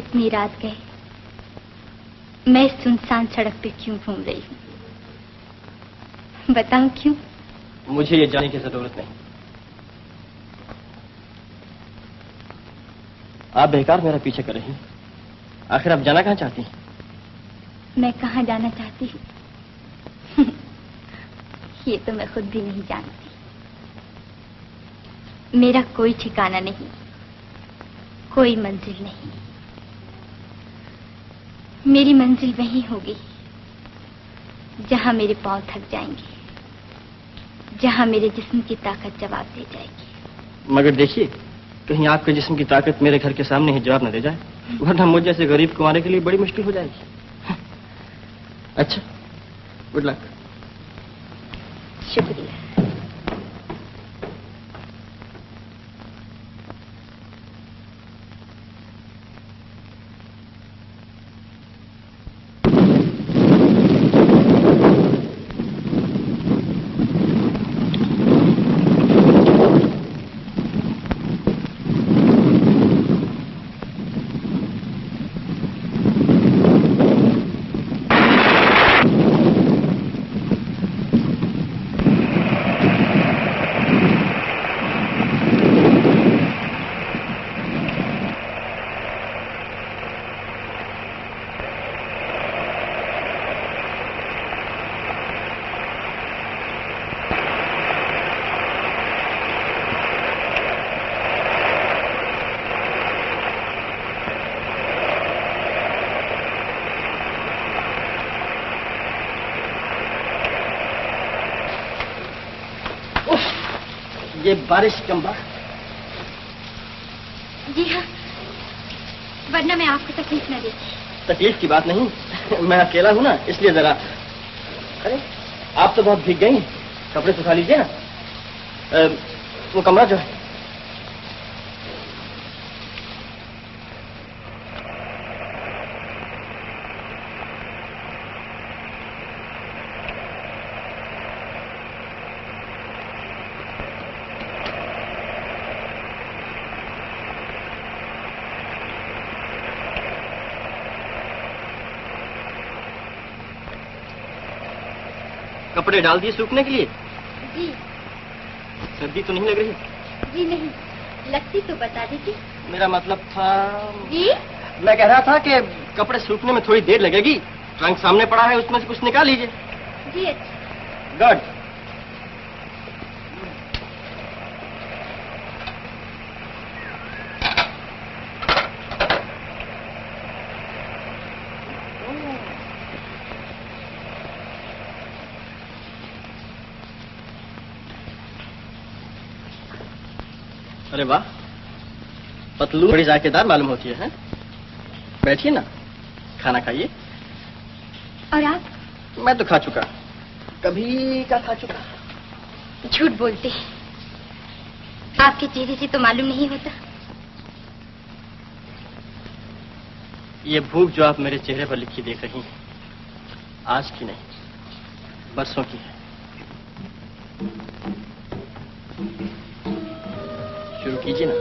इतनी रात गए, मैं सुनसान सड़क पे क्यों घूम रही हूँ? बताऊं क्यों? मुझे ये जानने की जरूरत नहीं। आप बेकार मेरा पीछे कर रही हैं। आखिर आप जाना कहाँ चाहती हैं? मैं कहाँ जाना चाहती हूँ ये तो मैं खुद भी नहीं जानती। मेरा कोई ठिकाना नहीं, कोई मंजिल नहीं। मेरी मंजिल वहीं होगी जहां मेरे पांव थक जाएंगे, जहां मेरे जिस्म की ताकत जवाब दे जाएगी। मगर देखिए, कहीं आपके जिस्म की ताकत मेरे घर के सामने ही जवाब न दे जाए, वरना मुझ जैसे गरीब को आने के लिए बड़ी मुश्किल हो जाएगी। अच्छा, गुड लक। शुक्रिया। ये बारिश चंबा। जी हाँ, वरना मैं आपको तकलीफ न देती। तकलीफ की बात नहीं, मैं अकेला हूँ ना, इसलिए जरा। अरे आप तो बहुत भीग गई, कपड़े सुखा लीजिए ना। वो कमरा जो है। कपड़े डाल दिए सूखने के लिए? जी। सर्दी तो नहीं लग रही? जी नहीं, लगती तो बता दीजिए। मेरा मतलब था। जी? मैं कह रहा था कि कपड़े सूखने में थोड़ी देर लगेगी, ट्रंक सामने पड़ा है, उसमें से कुछ निकाल लीजिए। जी अच्छा। गुड। अरे वाह, पतलू बड़ी जायकेदार मालूम होती है, हैं? बैठिए ना, खाना खाइए। और आप? मैं तो खा चुका, कभी का खा चुका। झूठ बोलते, आपके चेहरे से तो मालूम नहीं होता। ये भूख जो आप मेरे चेहरे पर लिखी देख रही हैं, आज की नहीं, बरसों की है। शुरू कीजिए ना।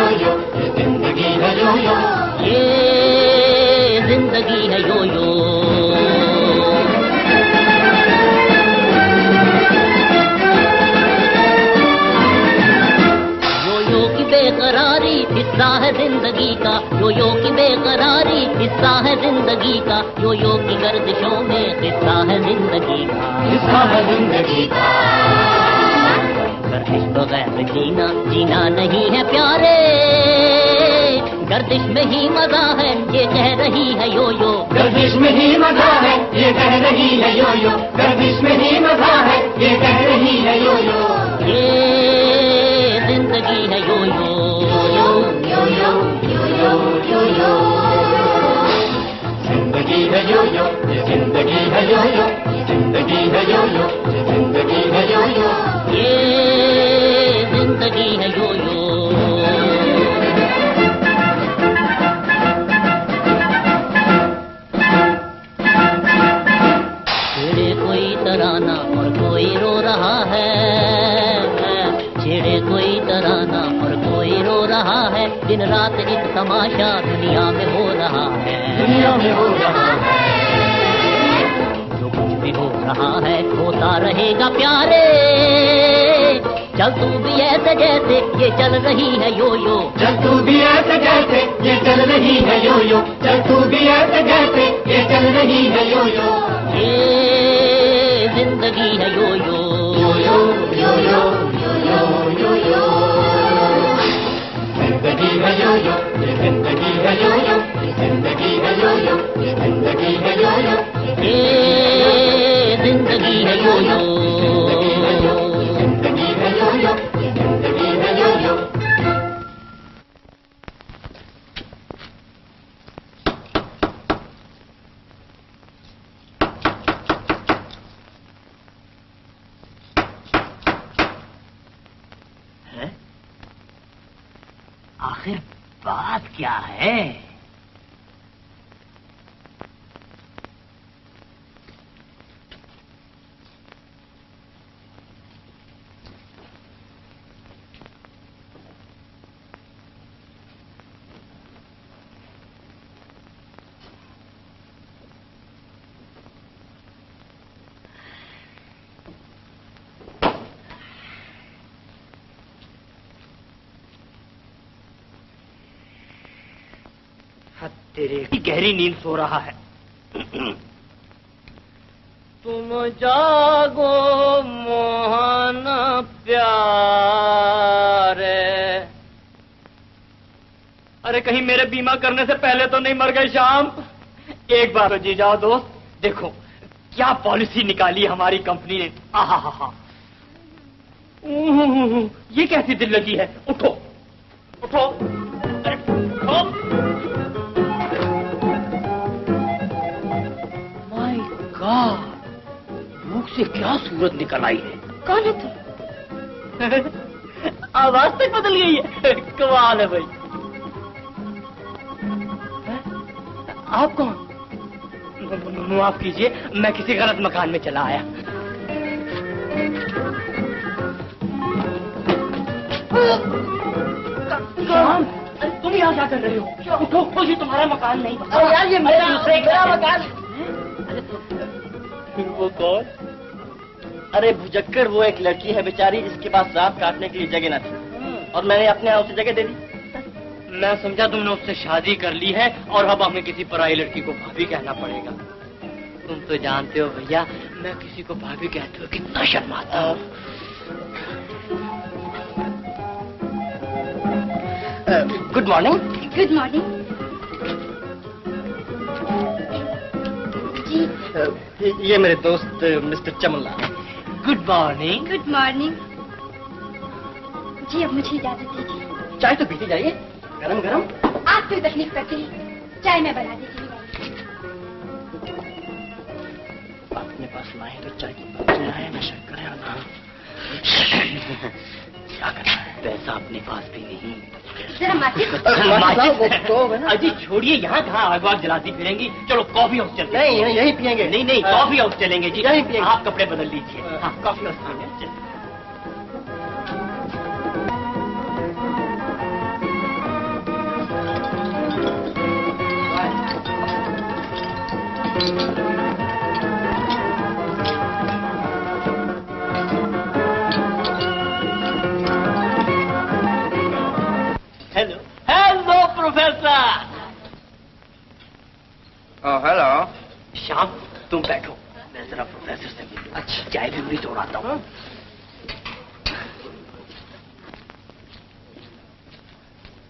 यो यो, ये जिंदगी है यो यो, ये जिंदगी है यो यो। बेकरारी हिस्सा है जिंदगी का, यो यो की बेकरारी हिस्सा है जिंदगी का, यो यो की गर्दिशों में हिस्सा है जिंदगी का, हिस्सा है जिंदगी का। गर्दिश बगैर जीना जीना नहीं है प्यारे, गर्दिश में ही मजा है ये कह रही है यो यो, गर्दिश में ही मजा है ये कह रही है यो यो, गर्दिश में ही मजा है ये कह रही है यो यो, ये जिंदगी है यो यो, यो यो यो यो यो यो यो, जिंदगी है यो यो, ये जिंदगी है यो यो, ये जिंदगी है यो यो, ये जिंदगी है यो यो, ये जिंदगी है यो यो। छेड़े कोई तराना और कोई रो रहा है, छेड़े कोई तराना और कोई रो रहा है, दिन रात एक तमाशा दुनिया में हो रहा है, दुनिया में हो रहा है, जो कुछ भी हो रहा है होता रहेगा प्यारे, चल तू भी ऐसे जैसे ये चल रही है यो यो, चल तू भी ऐसे जैसे ये चल रही है यो यो, चल तू भी ऐसे जैसे ये चल रही है यो यो, ये जिंदगी है यो यो, यो यो यो यो यो यो यो यो, जिंदगी है यो यो, ये जिंदगी है यो यो, ये जिंदगी है यो यो, ये जिंदगी है यो यो, ये जिंदगी है यो यो, जिंदगी है यो यो, ये जिंदगी है यो यो। आखिर बात क्या है? तेरे गहरी नींद सो रहा है। तुम जागो मोहन प्यारे। अरे कहीं मेरे बीमा करने से पहले तो नहीं मर गए शाम? एक बार तो जी जाओ दोस्त, देखो क्या पॉलिसी निकाली हमारी कंपनी ने। आहा हा हा, ये कैसी दिल लगी है। उठो उठो, अरे उठो। माय गॉड, मुख से क्या सूरत निकल आई है। कौन है तुम? आवाज तक बदल गई है। कमाल है भाई। आप कौन? माफ कीजिए, मैं किसी गलत मकान में चला आया। शाम, तुम यहाँ क्या कर रहे हो? उठो, ये तुम्हारा मकान नहीं। अरे यार, ये मेरा मकान। वो कौन? अरे भुजक्कर, वो एक लड़की है बेचारी जिसके पास रात काटने के लिए जगह न थी, और मैंने अपने यहाँ उसे जगह दे दी। मैं समझा तुमने उससे शादी कर ली है और अब हमें किसी पराई लड़की को भाभी कहना पड़ेगा। तुम तो जानते हो भैया, मैं किसी को भाभी कहते हो कितना शर्माता हूँ। Good morning. गुड मॉर्निंग जी। ये मेरे दोस्त mister Chamanlal. Good morning. Good morning जी। अब मुझे इजाजत दीजिए। चाय तो पीती जाइए, गरम गरम। आप क्यों तकलीफ करते हैं? चाय मैं बना देती हूँ। अपने पास लाए तो चाय की लाए, नशा करें और ना। क्या करना है? पैसा अपने पास भी नहीं। जरा माचिस। अजी छोड़िए, यहाँ कहाँ आग वाग जलाती फिरेंगी। चलो कॉफी हाउस चलते। नहीं, यही पियेंगे। नहीं नहीं, कॉफी हाउस चलेंगे जी। यही पियेंगे। आप कपड़े बदल लीजिए। हाँ, कॉफी हाउस चलेंगे। जरा प्रोफेसर से मिलूं। अच्छा। चाय भी पूरी तोड़ाता हूँ।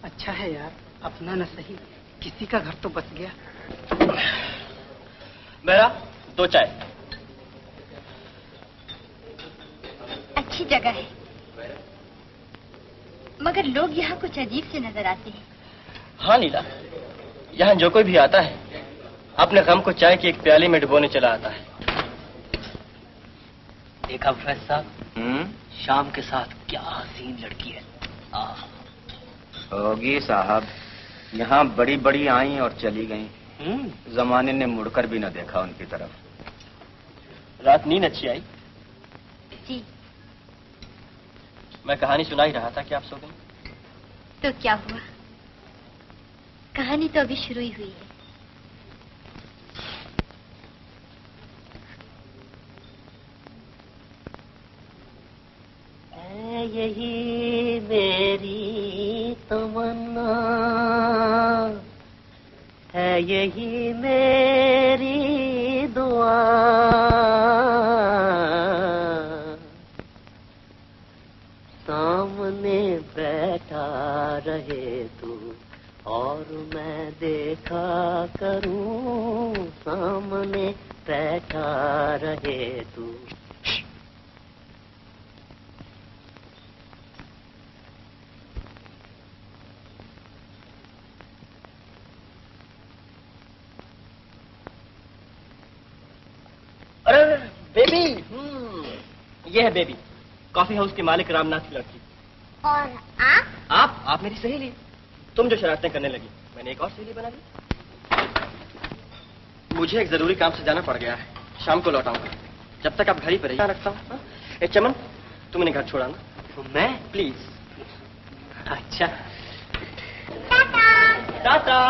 अच्छा है यार, अपना न सही किसी का घर तो बच गया। मेरा 2 चाय। अच्छी जगह है, मगर लोग यहाँ कुछ अजीब से नजर आते हैं। हाँ नीला, यहाँ जो कोई भी आता है अपने गम को चाय की एक प्याली में डुबोने चला आता है। देखा प्रोफेसर साहब, शाम के साथ क्या हसीन लड़की है। होगी साहब, यहाँ बड़ी बड़ी आई और चली गई। जमाने ने मुड़कर भी न देखा उनकी तरफ। रात नींद अच्छी आई? जी। मैं कहानी सुना ही रहा था कि आप सो गई। तो क्या हुआ, कहानी तो अभी शुरू ही हुई है। यही मेरी तमन्ना है, यही मेरी दुआ, सामने बैठा रहे तू और मैं देखा करूं, सामने बैठा रहे तू। अरे बेबी, ये है बेबी, कॉफी हाउस के मालिक रामनाथ की लड़की। और आप मेरी सहेली। तुम जो शरारतें करने लगी, मैंने एक और सहेली बना ली। मुझे एक जरूरी काम से जाना पड़ गया है, शाम को लौटाऊंगा। जब तक आप घर ही पर रहिए, रखता हूँ। ए चमन, तुम इन्हें घर छोड़ा ना। मैं? प्लीज। अच्छा। टाटा।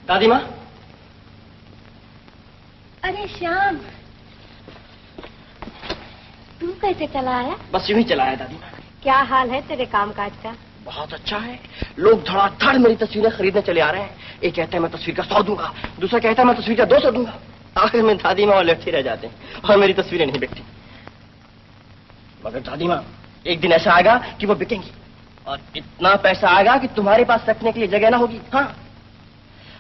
दादी माँ। अरे श्याम, तू कैसे चला आया? बस यूं ही चला आया दादी माँ। क्या हाल है तेरे कामकाज का? बहुत अच्छा है, लोग धड़ाधड़ मेरी तस्वीरें खरीदने चले आ रहे हैं। एक कहता है मैं तस्वीर का 100 दूंगा, दूसरा कहता है मैं तस्वीर का 200 दूंगा। आखिर में दादी माँ और लड़ते रह जाते हैं और मेरी तस्वीरें नहीं बिकती। मगर दादी माँ, एक दिन ऐसा आएगा कि वो बिकेंगी और इतना पैसा आएगा कि तुम्हारे पास रखने के लिए जगह ना होगी।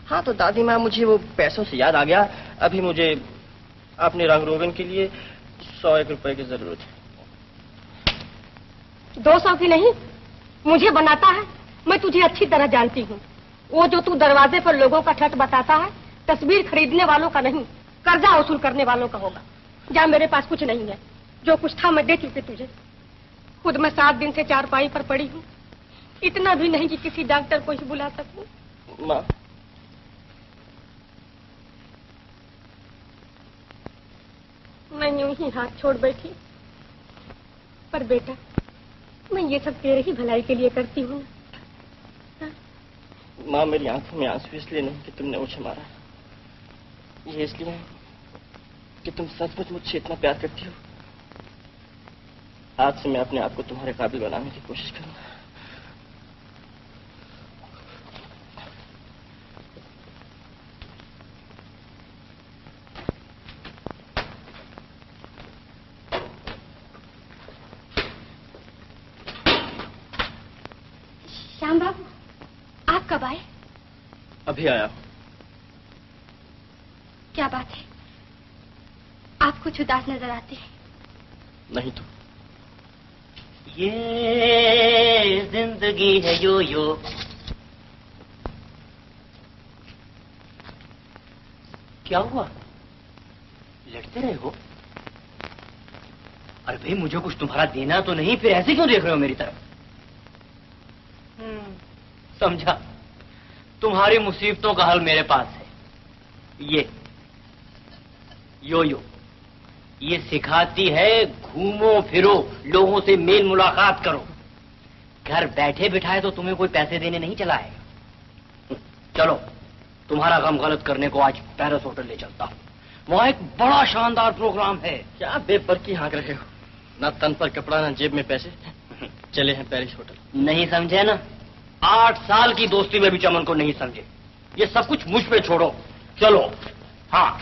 हाँ तो दादी माँ, मुझे वो पैसों से याद आ गया, अभी मुझे अपने रंग रोगन के लिए 100 रुपए की जरूरत है। 200 की नहीं, मुझे बनाता है। मैं तुझे अच्छी तरह जानती हूँ। वो जो तू दरवाजे पर लोगों का ठट बताता है, तस्वीर खरीदने वालों का नहीं, कर्जा वसूल करने वालों का होगा। जा, मेरे पास कुछ नहीं है, जो कुछ था मैं दे चुकी तुझे। खुद मैं 7 दिन से चारपाई पर पड़ी हूँ, इतना भी नहीं कि किसी डॉक्टर को ही बुला सकूं। माँ, मैं यूं ही हाथ छोड़ बैठी, पर बेटा मैं ये सब तेरे ही भलाई के लिए करती हूँ। माँ, मेरी आंखों में आंसू इसलिए नहीं कि तुमने मुझे मारा, ये इसलिए है कि तुम सचमुच मुझसे इतना प्यार करती हो। आज से मैं अपने आप को तुम्हारे काबिल बनाने की कोशिश करूंगा। श्याम बाबू, आप कब आए? अभी आया। क्या बात है, आप कुछ उदास नजर आते हैं। नहीं तो ये जिंदगी है यो यो। क्या हुआ, लड़ते रहे हो? अरे भाई, मुझे कुछ तुम्हारा देना तो नहीं, फिर ऐसे क्यों देख रहे हो मेरी तरफ? समझा, तुम्हारी मुसीबतों का हल मेरे पास है। ये यो यो, ये सिखाती है घूमो फिरो, लोगों से मेल मुलाकात करो। घर बैठे बिठाए तो तुम्हें कोई पैसे देने नहीं चला है। चलो तुम्हारा गम गलत करने को आज पैरिस होटल ले चलता हूँ। वहाँ एक बड़ा शानदार प्रोग्राम है। क्या बेपरकी हाँक रहे हो? ना तन पर कपड़ा ना जेब में पैसे, चले हैं पेरिस होटल। नहीं समझे ना? 8 साल की दोस्ती में भी चमन को नहीं समझे। ये सब कुछ मुझ पे छोड़ो, चलो। हाँ,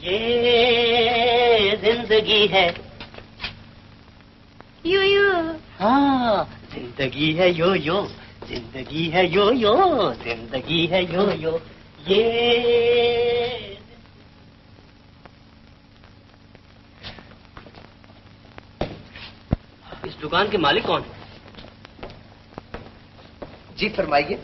ये जिंदगी है यो यो। हाँ, जिंदगी है यो यो, जिंदगी है यो यो, जिंदगी है यो यो। ये इस दुकान के मालिक कौन है? जी फरमाइए।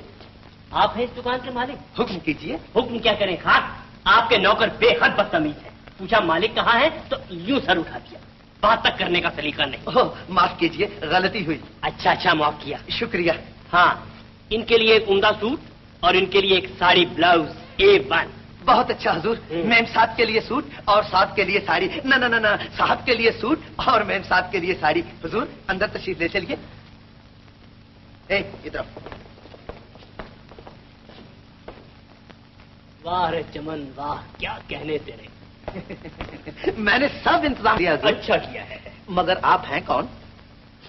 आप हैं इस दुकान के मालिक? हुक्म कीजिए। हुक्म क्या करें खाक, आपके नौकर बेहद बदतमीज है। पूछा मालिक कहाँ है तो यूं सर उठा दिया, बात तक करने का सलीका नहीं। ओह, माफ कीजिए, गलती हुई। अच्छा माफ किया, शुक्रिया। हाँ, इनके लिए एक उम्दा सूट और इनके लिए एक साड़ी ब्लाउज A1। बहुत अच्छा हुजूर। मेम साहब के लिए सूट और साहब के लिए साड़ी। ना ना ना ना, साहब के लिए सूट और मेम साहब के लिए साड़ी। हुजूर अंदर तशरीफ ले चलिए। इधर। वाह रे चमन वाह, क्या कहने तेरे। मैंने सब इंतजाम किया। अच्छा किया है। मगर आप हैं कौन?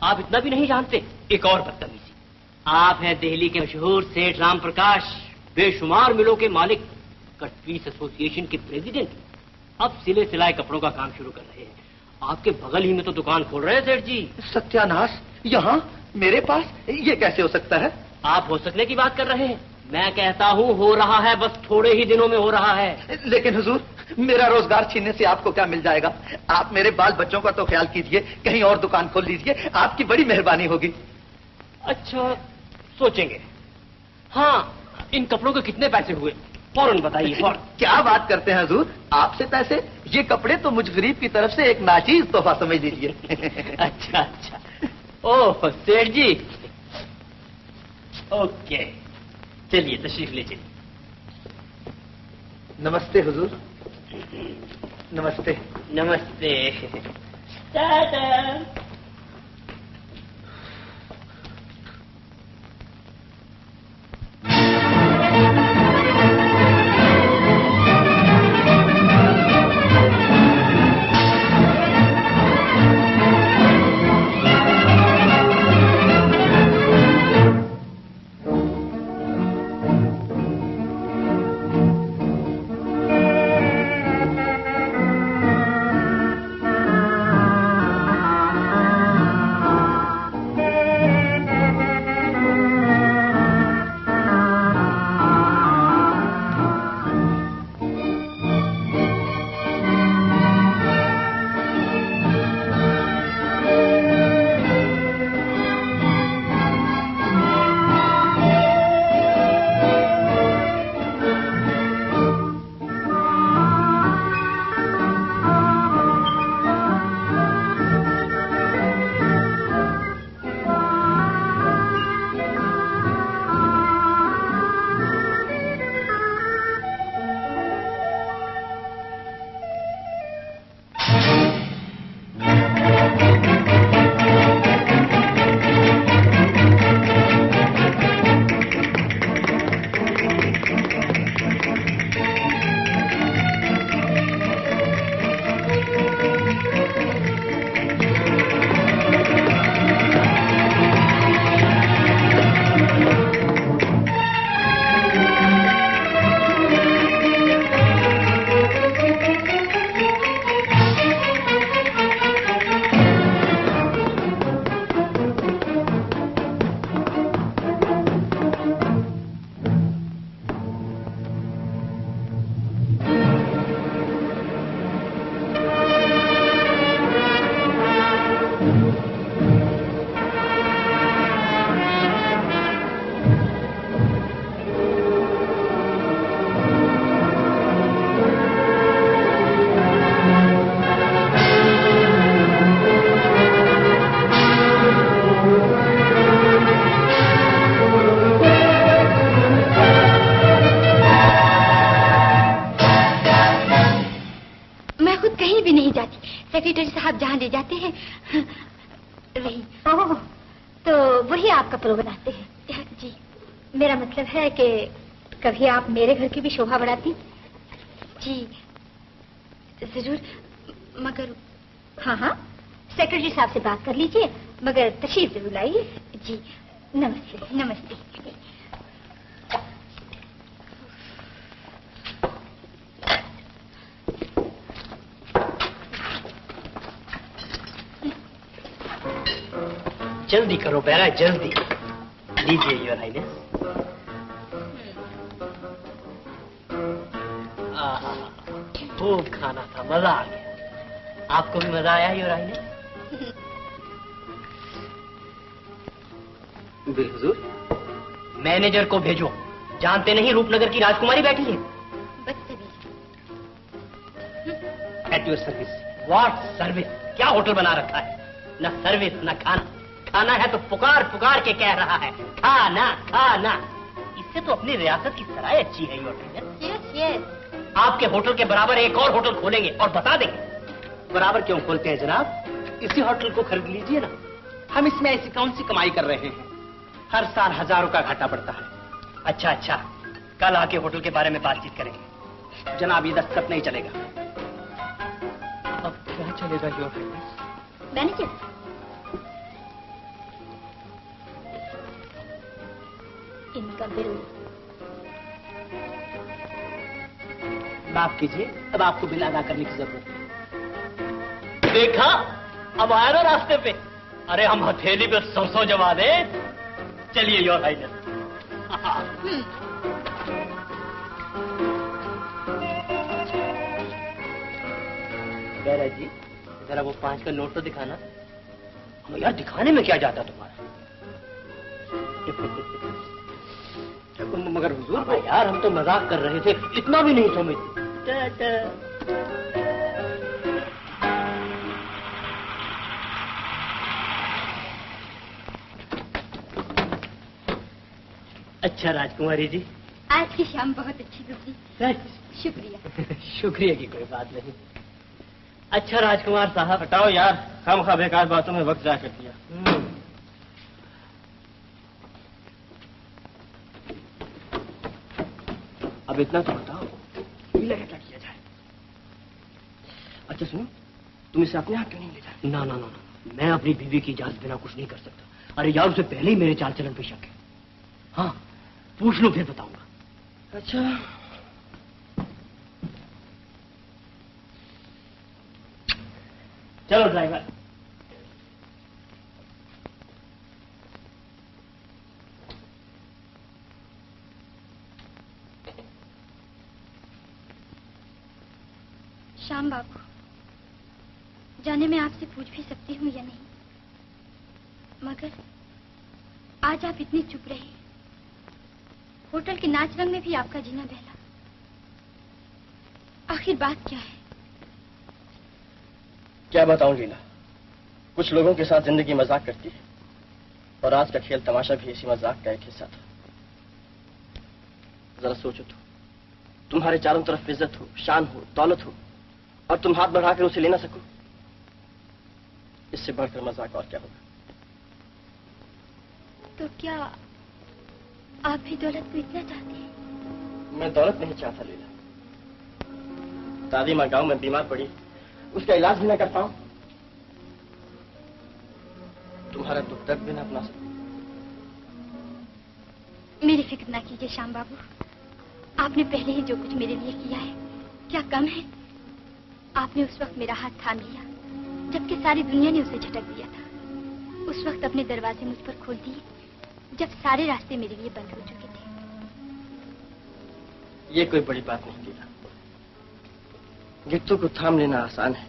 आप इतना भी नहीं जानते। एक और बदतमीजी, आप हैं दिल्ली के मशहूर सेठ राम प्रकाश, बेशुमार मिलों के मालिक, कटपीस एसोसिएशन के प्रेसिडेंट। अब सिले सिलाए कपड़ों का काम शुरू कर रहे हैं। आपके बगल ही में तो दुकान खोल रहे हैं सेठ जी। सत्यानाश, यहाँ मेरे पास? ये कैसे हो सकता है? आप हो सकने की बात कर रहे हैं, मैं कहता हूँ हो रहा है, बस थोड़े ही दिनों में हो रहा है। लेकिन हुजूर, मेरा रोजगार छीनने से आपको क्या मिल जाएगा? आप मेरे बाल बच्चों का तो ख्याल कीजिए, कहीं और दुकान खोल लीजिए, आपकी बड़ी मेहरबानी होगी। अच्छा, सोचेंगे। हाँ, इन कपड़ों के कितने पैसे हुए फौरन बताइए, फौरन। क्या बात करते हैं हुजूर, आपसे पैसे? ये कपड़े तो मुझ गरीब की तरफ से एक नाचीज तोहफा समझ लीजिए। अच्छा। ओह सेठ जी, ओके, चलिए तशरीफ ले चलिए। नमस्ते हुजूर। नमस्ते। नमस्ते। टाटा। सेक्रेटरी साहब जहाँ ले जाते हैं वही। ओह, तो वही आपका प्रो बनाते हैं? जी, मेरा मतलब है कि कभी आप मेरे घर की भी शोभा बढ़ाती? जी जरूर, मगर हाँ हाँ, सेक्रेटरी साहब से बात कर लीजिए, मगर तशरीफ जरूर लाइए। जी नमस्ते। नमस्ते। जल्दी करो बेरा, जल्दी। लीजिए योर हाइनेस। खूब खाना था, मजा आ गया। आपको भी मजा आया your highness? Bill Hazur. Manager को भेजो, जानते नहीं रूपनगर की राजकुमारी बैठी है। At your service. What service? क्या होटल बना रखा है? न सर्विस न खाना। खाना है तो पुकार पुकार के कह रहा है खाना खाना। इससे तो अपनी रियासत की सराय अच्छी है योर हाइनेस। Yes yes. आपके होटल के बराबर एक और होटल खोलेंगे और बता देंगे। बराबर क्यों खोलते हैं जनाब? इसी होटल को खरीद लीजिए ना। हम इसमें ऐसी कौन सी कमाई कर रहे हैं? हर साल हजारों का घाटा पड़ता है। अच्छा अच्छा, कल आके होटल के बारे में बातचीत करेंगे। जनाब ये दस्तखत नहीं चलेगा। अब क्या चलेगा योर हाइनेस? मैनेजर, इनका बिल। माफ कीजिए, अब आपको बिल अदा करने की जरूरत है। देखा, अब आया ना रास्ते पे। अरे हम हथेली पे 100 जमा दे। चलिए योर हाइनेस। बेरा जी, जरा वो 5 का नोट तो दिखाना। यार दिखाने में क्या जाता तुम्हारा? मगर हुजूर यार, हम तो मजाक कर रहे थे, इतना भी नहीं समझते। अच्छा राजकुमारी जी, आज की शाम बहुत अच्छी गुजरी। सच? शुक्रिया। शुक्रिया की कोई बात नहीं। अच्छा राजकुमार साहब। हटाओ यार, खामखा बेकार बातों में वक्त जाया कर दिया। अब इतना तो बताओ, पीला क्या किया जाए? अच्छा सुनो, तुम इसे अपने हाथ क्यों नहीं ले जाते? ना ना ना ना, मैं अपनी बीवी की इजाजत बिना कुछ नहीं कर सकता। अरे यार, उसे पहले ही मेरे चाल चलन पे शक है। हाँ, पूछ लो फिर बताऊंगा। अच्छा चलो ड्राइवर। श्याम बाबू, जाने मैं आपसे पूछ भी सकती हूँ या नहीं, मगर आज आप इतनी चुप रहे। होटल के नाच रंग में भी आपका जीना बहला। आखिर बात क्या है? क्या बताऊं लीला, कुछ लोगों के साथ जिंदगी मजाक करती है, और आज का खेल तमाशा भी इसी मजाक का एक हिस्सा था। जरा सोचो तो, तुम्हारे चारों तरफ इज्जत हो, शान हो, दौलत हो, और तुम हाथ बढ़ाकर उसे ले ना सको। इससे बढ़कर मजाक और क्या होगा? तो क्या आप भी दौलत को इतना चाहते हैं? मैं दौलत नहीं चाहता लीला। दादी माँ गांव में बीमार पड़ी, उसका इलाज भी ना कर पाऊं, तुम्हारा दुख दर्द भी ना अपना सकूं। मेरी फिक्र ना कीजिए श्याम बाबू, आपने पहले ही जो कुछ मेरे लिए किया है, क्या कम है? आपने उस वक्त मेरा हाथ थाम लिया जबकि सारी दुनिया ने उसे झटक दिया था। उस वक्त अपने दरवाजे मुझ पर खोल दिए जब सारे रास्ते मेरे लिए बंद हो चुके थे। ये कोई बड़ी बात नहीं लीला। गिट्टू को थाम लेना आसान है,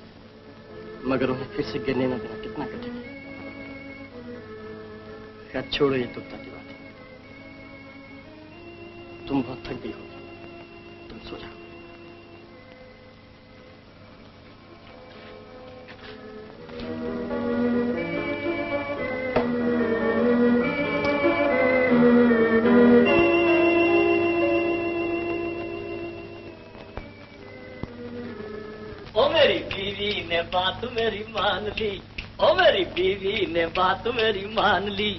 मगर उन्हें फिर से गिरने न देना कितना कठिन है। खैर छोड़ो ये दुखता की बात। तुम बहुत थक गई होगी, तुम सो जाओ। बात मेरी मान ली, ओ मेरी बीवी ने बात मेरी मान ली।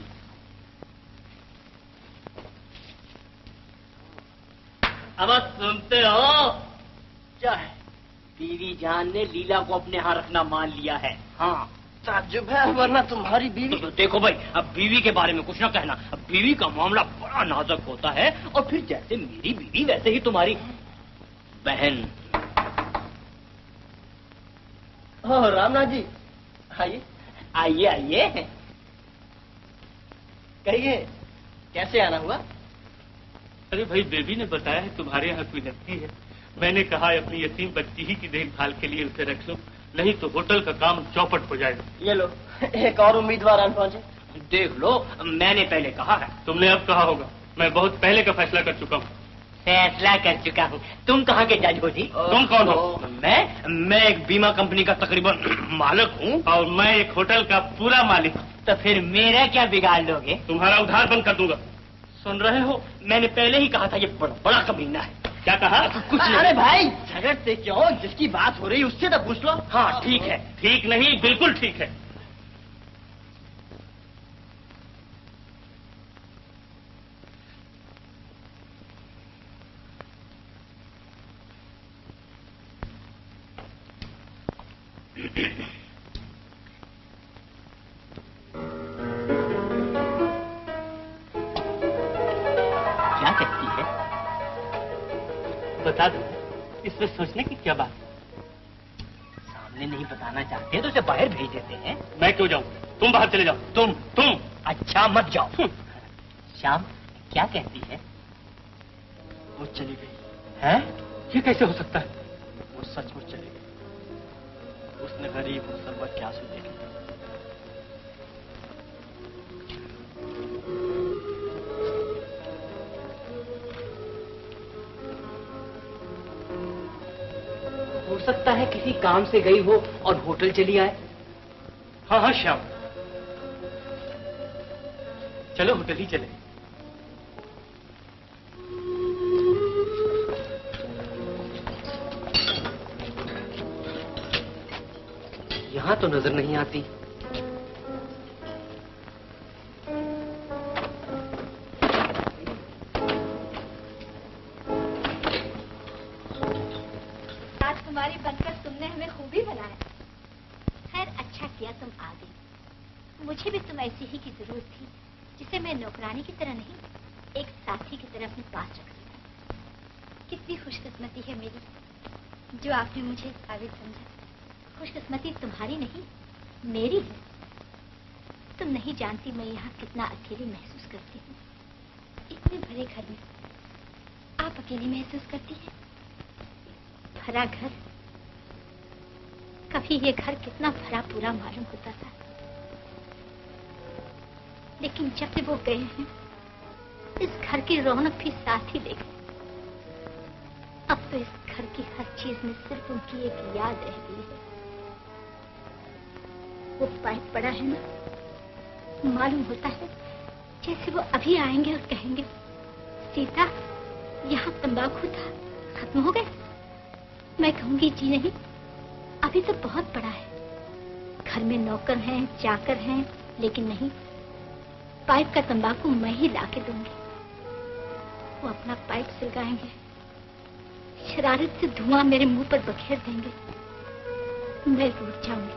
अब सुनते हो? क्या है? बीवी जान ने लीला को अपने यहाँ रखना मान लिया है। हाँ ताज्जुब है, वरना तुम्हारी बीवी। तो देखो भाई, अब बीवी के बारे में कुछ ना कहना। अब बीवी का मामला बड़ा नाजुक होता है, और फिर जैसे मेरी बीवी वैसे ही तुम्हारी बहन। ओह रामनाथ जी, आइए आइए आइए। कहिए कैसे आना हुआ? अरे भाई, बेबी ने बताया है तुम्हारे यहाँ कोई लड़की है। मैंने कहा अपनी यतीम बच्ची ही की देखभाल के लिए उसे रख लो, नहीं तो होटल का काम चौपट हो जाएगा। ये लो, एक और उम्मीदवार आन पहुंचे। देख लो, मैंने पहले कहा है। तुमने अब कहा होगा, मैं बहुत पहले का फैसला कर चुका हूँ। फैसला कर चुका हूँ? तुम कहाँ के जज हो जी? तुम कौन हो? मैं एक बीमा कंपनी का तकरीबन मालिक हूँ, और मैं एक होटल का पूरा मालिक हूँ। तो फिर मेरा क्या बिगाड़ लोगे? तुम्हारा उधार बंद कर दूंगा। सुन रहे हो, मैंने पहले ही कहा था ये बड़ा कमीना है। क्या कहा? कुछ नहीं। अरे भाई झगड़ते क्यों? जिसकी बात हो रही है उससे तो पूछ लो। हाँ ठीक है। ठीक नहीं, बिल्कुल ठीक है। क्या कहती है? बता दो, इसमें सोचने की क्या बात? सामने नहीं बताना चाहते तो उसे बाहर भेज देते हैं। मैं क्यों जाऊं? तुम बाहर चले जाओ। तुम अच्छा मत जाओ। श्याम क्या कहती है? वो चली गई है? ये कैसे हो सकता है? वो सचमुच चली गई। उसने गरीब मुसलमान के आंसू देखे। हो सकता है किसी काम से गई हो और होटल चली आए। हाँ हाँ श्याम, चलो होटल ही चले। यहाँ तो नजर नहीं आती। तुम्हारी बनकर तुमने हमें खूबी बनाया। खैर अच्छा किया तुम आ गई। मुझे भी तुम ऐसी ही की जरूरत थी, जिसे मैं नौकरानी की तरह नहीं, एक साथी की तरह अपने पास रख सकूं। कितनी खुशकिस्मती है मेरी जो आपने मुझे काबिल समझा। खुशकिस्मती तुम्हारी नहीं, मेरी है। तुम नहीं जानती मैं यहाँ कितना अकेली महसूस करती हूँ। इतने भरे घर में आप अकेली महसूस करती हैं? भरा घर, कभी ये घर कितना भरा पूरा मालूम होता था, लेकिन जब से वो गए हैं इस घर की रौनक भी साथ ही ले गई। अब तो इस घर की हर चीज में सिर्फ उनकी एक याद रह गई है। वो पाइप पड़ा है ना, मालूम होता है जैसे वो अभी आएंगे और कहेंगे, सीता यहाँ तंबाकू था, खत्म हो गए। मैं कहूंगी जी नहीं, अभी तो बहुत बड़ा है। घर में नौकर हैं, चाकर हैं, लेकिन नहीं, पाइप का तंबाकू मैं ही लाके दूंगी। वो अपना पाइप सुलगाएंगे, शरारत से धुआं मेरे मुंह पर बखेर देंगे। मैं रूठ जाऊंगी,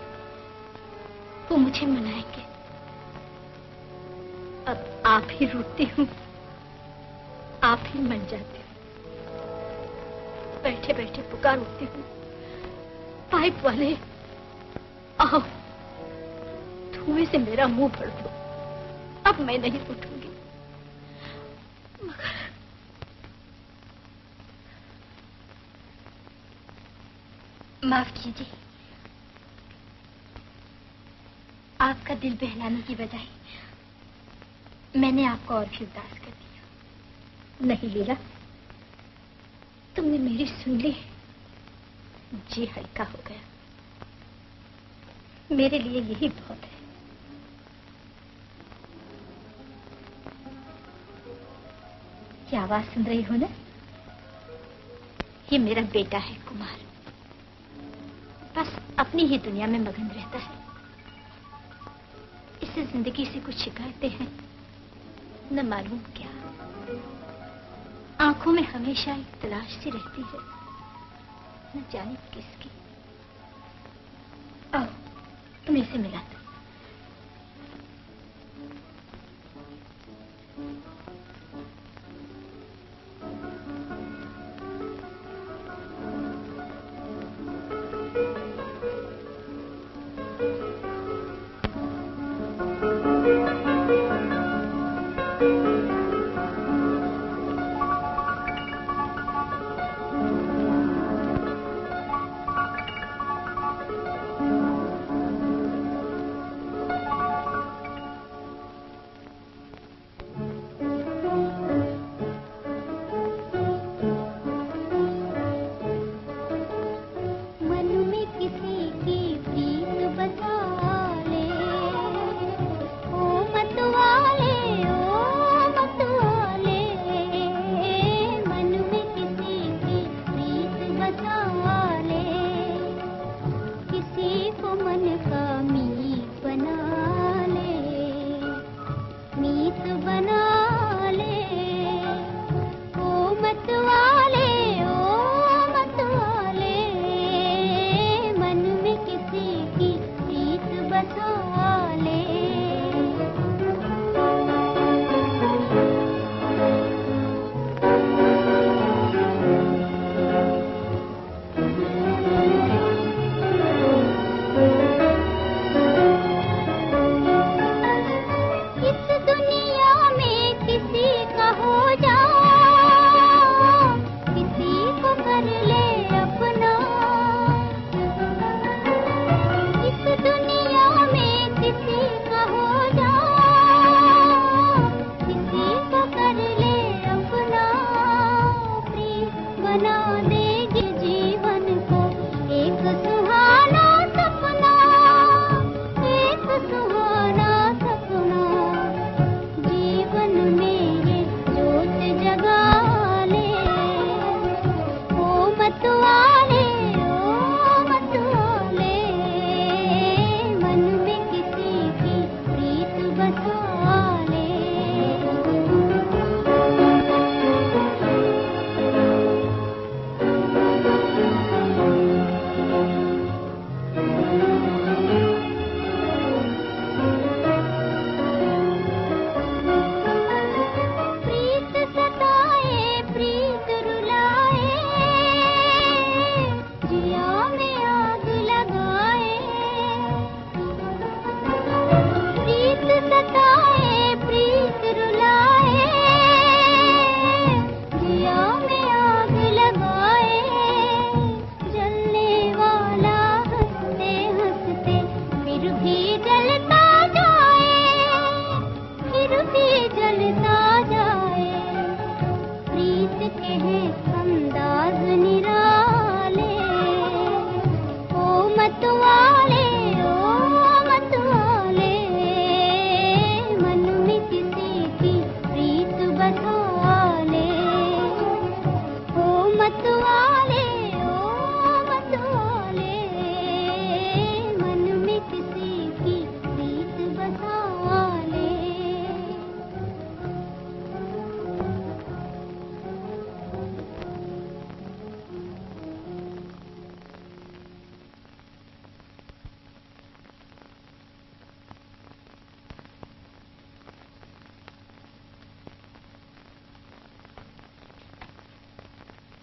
वो मुझे मनाएंगे। अब आप ही रूठती हूँ, आप ही मन जाते हो। बैठे बैठे पुकार उठती हूँ, पाइप वाले आओ, धुएं से मेरा मुंह भर दो। अब मैं नहीं उठूंगी। मगर माफ कीजिए, आपका दिल बहलाने की बजाय मैंने आपको और भी उदास कर दिया। नहीं लीला, तुमने मेरी सुन ली, जी हल्का हो गया। मेरे लिए यही बहुत है। क्या आवाज सुन रही हो ना? ये मेरा बेटा है कुमार, बस अपनी ही दुनिया में मगन रहता है। इसे जिंदगी से कुछ शिकायतें हैं, न मालूम क्या। आंखों आंखों में हमेशा एक तलाश सी रहती है, न जाने किसकी। आओ तुम्हें इसे मिला दो।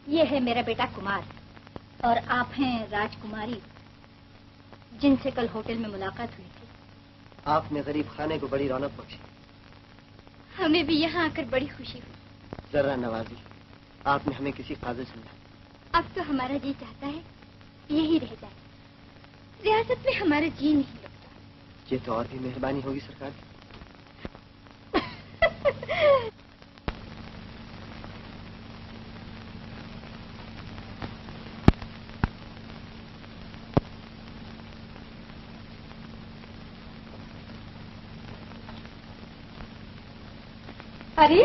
ये है मेरा बेटा कुमार और आप हैं राजकुमारी, जिनसे कल होटल में मुलाकात हुई थी। आपने गरीब खाने को बड़ी रौनक बख्शी। हमें भी यहाँ आकर बड़ी खुशी हुई। जरा नवाजी, आपने हमें किसी काबिल समझा। अब तो हमारा जी चाहता है यही रह जाए, रियासत में हमारा जी नहीं लगता। ये तो और भी मेहरबानी होगी सरकार। अरे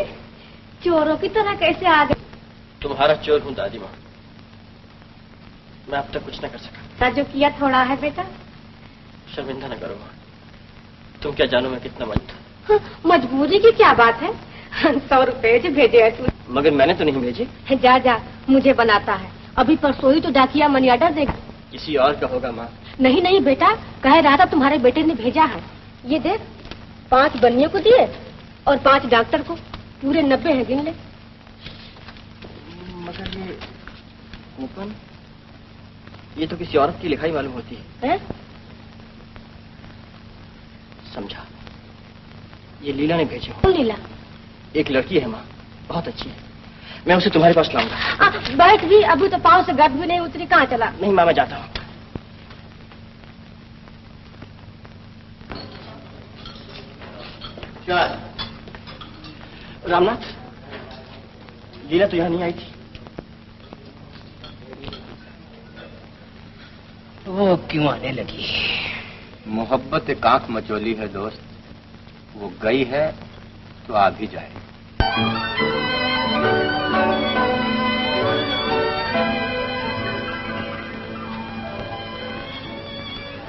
चोरों की तरह कैसे आ गए? तुम्हारा चोर हूँ दादी माँ, मैं अब तक कुछ न कर सका। जो किया थोड़ा है बेटा। शर्मिंदा न करो माँ, तुम क्या जानो मैं कितना मजबूर था। हाँ, मजबूरी की क्या बात है? 100 रुपए जो भेजे है तू। मगर मैंने तो नहीं भेजी। जा जा, मुझे बनाता है। अभी परसों ही तो डाकिया मनी ऑर्डर देगा। किसी और का होगा माँ। नहीं नहीं बेटा, कह रहा था तुम्हारे बेटे ने भेजा है। ये देख, 5 बनियों को दिए और 5 डॉक्टर को, पूरे 90 हैं, गिन ले। मगर ये कूपन, ये तो किसी औरत की लिखाई मालूम होती है। समझा, ये लीला ने भेजे। कौन लीला? एक लड़की है माँ, बहुत अच्छी है। मैं उसे तुम्हारे पास लाऊंगा। बैठ भी, अभी तो पाँव से गर्द भी नहीं उतरी, कहाँ चला? नहीं माँ, मैं जाता हूँ। रामनाथ, लीला तो यहाँ नहीं आई थी। वो क्यों आने लगी? मोहब्बत एक आंख मचोली है दोस्त, वो गई है तो आ भी जाए।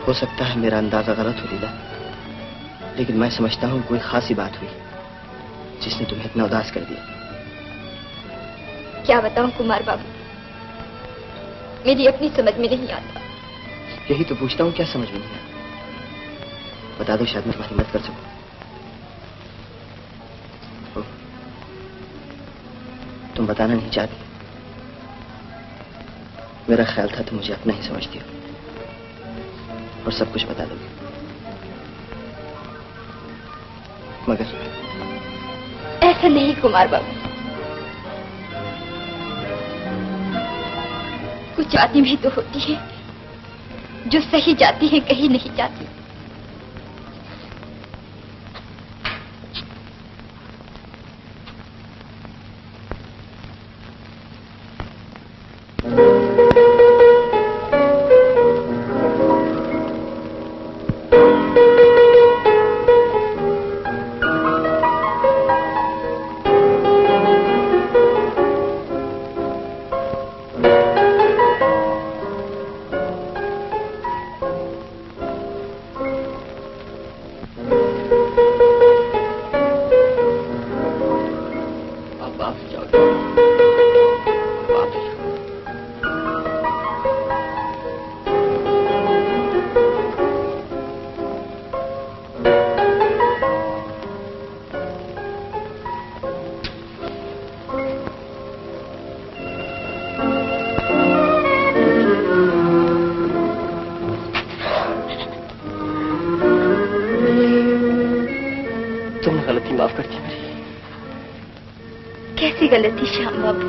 हो सकता है मेरा अंदाजा गलत हो लीला, लेकिन मैं समझता हूँ कोई खासी बात हुई जिसने तुम्हें इतना उदास कर दिया। क्या बताऊं कुमार बाबू, मेरी अपनी समझ में नहीं आता। यही तो पूछता हूँ, क्या समझ में नहीं आता? बता दो, शायद मैं तुम्हारी मदद कर सकूं। तुम बताना नहीं चाहती। मेरा ख्याल था तुम मुझे अपना ही समझती हो और सब कुछ बता दोगे, मगर ऐसा नहीं कुमार बाबू। कुछ बातें भी तो होती है जो सही जाती है, कहीं नहीं जाती। गलती श्याम बाबू,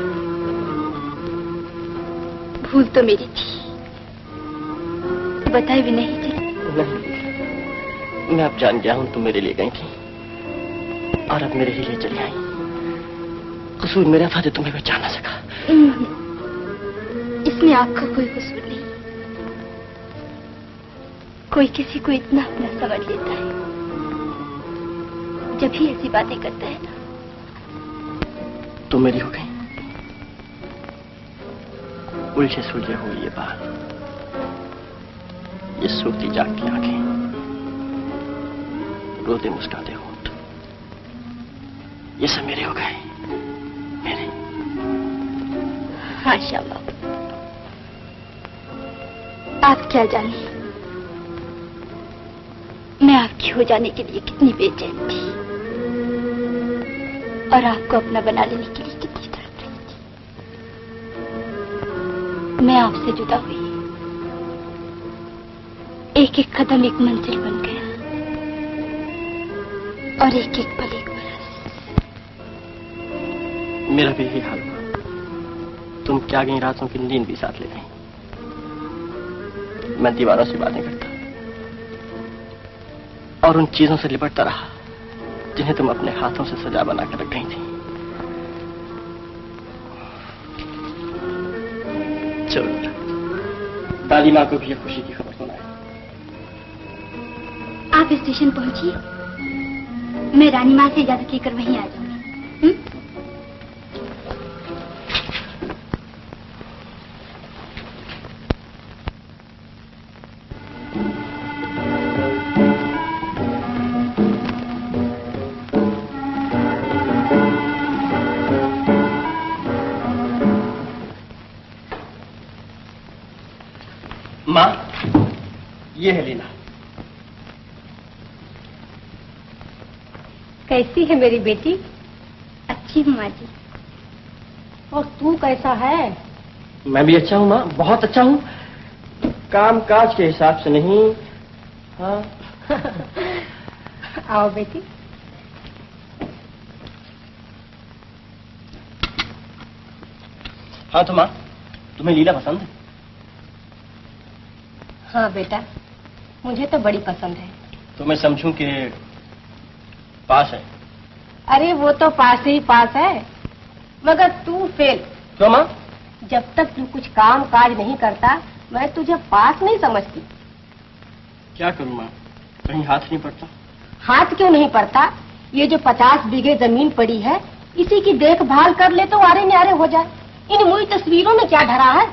भूल तो मेरी थी, बताई भी नहीं थी। नहीं, मैं अब जान गया हूं तुम मेरे लिए गई थी और अब मेरे ही लिए चली आई। कसूर मेरा था जो तुम्हें बचा ना सका। इसमें आपका कोई कसूर नहीं। कोई किसी को इतना अपना समझ लेता है जब ही ऐसी बातें करता है ना। तुम मेरी हो गई, उलझे सुलझे हुए ये बाल, ये सोती जागती आंखें, रोते मुस्कुराते होंठ, ये सब मेरे हो गए, मेरे। हाँ श्याम बाबू, आप क्या जाने मैं आपकी हो जाने के लिए कितनी बेचैन थी और आपको अपना बना लेने के लिए कितनी तड़प रही थी। मैं आपसे जुदा हुई, एक एक कदम एक मंजिल बन गया और एक एक पल एक बरस। मेरा भी यही हाल हुआ। तुम क्या गई रातों की नींद भी साथ ले गई। मैं दीवारों से बातें करता और उन चीजों से लिपटता रहा जिन्हें तुम अपने हाथों से सजा बनाकर रख गई थी। चलो, दादी माँ को भी ये खुशी की खबर सुनाए। आप स्टेशन पहुंचिए, मैं रानी माँ से इजाजत लेकर वहीं आ जाऊंगी। माँ, ये है लीला। कैसी है मेरी बेटी? अच्छी हूँ माँ जी। और तू कैसा है? मैं भी अच्छा हूँ माँ, बहुत अच्छा हूँ। काम काज के हिसाब से नहीं। हाँ। आओ बेटी। हाँ तो माँ, तुम्हें लीला पसंद है? हाँ बेटा, मुझे तो बड़ी पसंद है। तो मैं समझूं कि पास है। अरे वो तो पास ही पास है, मगर तू फेल। क्यों माँ? जब तक तू कुछ काम काज नहीं करता, मैं तुझे पास नहीं समझती। क्या करूं माँ, कहीं हाथ नहीं पड़ता। हाथ क्यों नहीं पड़ता? ये जो 50 बीघे जमीन पड़ी है, इसी की देखभाल कर ले तो आरे न्यारे हो जाए। इन मुई तस्वीरों में क्या धरा है?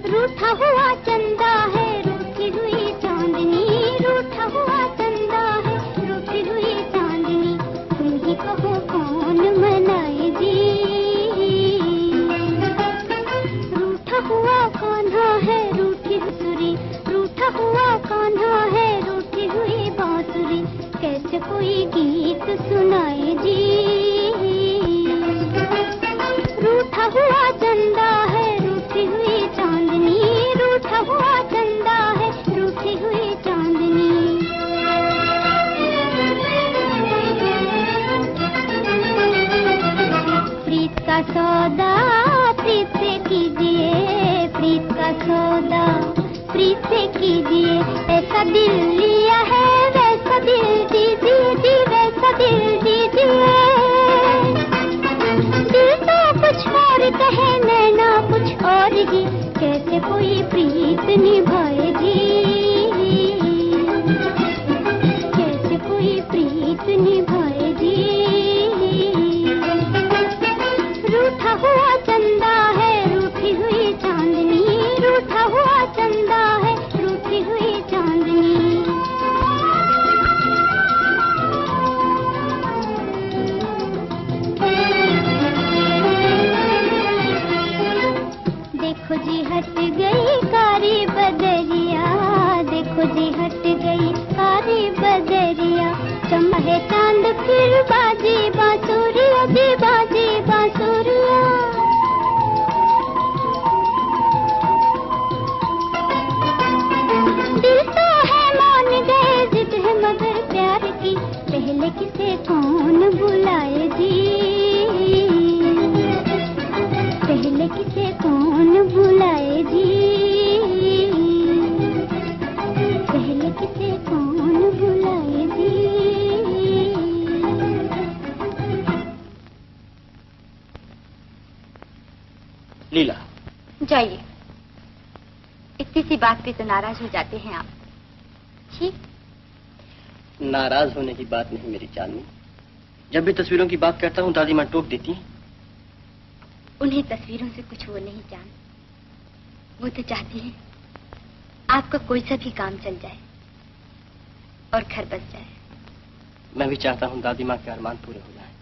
रूठा हुआ चंदा है, रूठी हुई चांदनी, रूठा हुआ चंदा है, रूठी हुई चांदनी, तुम ही कहो कौन मनाए जी। रूठा हुआ कान्हा है, रूठी बांसुरी, रूठा हुआ कान्हा है, रूठी हुई बांसुरी, कैसे कोई गीत सुनाए जी। रूठा हुआ चंदा है, रूठी हुई चांदनी, रूठा हुआ चंदा है, रूठी हुई चांदनी। प्रीत का सौदा प्रीत से कीजिए, प्रीत का सौदा प्रीत से कीजिए, ऐसा दिल लिया है वैसा दिल दीजिए जी, वैसा दिल दीजिए। दिल तो कुछ और कहे, नैना कुछ और ही, कैसे कोई प्रीत निभाए जी, कैसे कोई प्रीत निभाए जी। रूठा हुआ चंदा है, रूठी हुई चांदनी, रूठा हुआ चंदा है, रूठी हुई चांदनी। देखो जी हट गई कारी बदरिया, देखो जी हट गई कारी बदरिया, चमके चांद फिर बाजी बांसुरिया जी, बाजी बांसुरिया। दिल तो है मान गए, जिद है मगर प्यार की, पहले किसे कौन बुलाए जी, पहले किसे कौन बुलाए जी, पहले किसे कौन बुलाए जी। लीला, जाइए, इतनी सी बात पे तो नाराज हो जाते हैं आप। ठीक, नाराज होने की बात नहीं मेरी चांदनी। जब भी तस्वीरों की बात करता हूँ दादी माँ टोक देती हैं। उन्हें तस्वीरों से कुछ वो नहीं जान, वो तो चाहती है आपका कोई सा भी काम चल जाए और घर बस जाए। मैं भी चाहता हूँ दादी माँ के अरमान पूरे हो जाएं,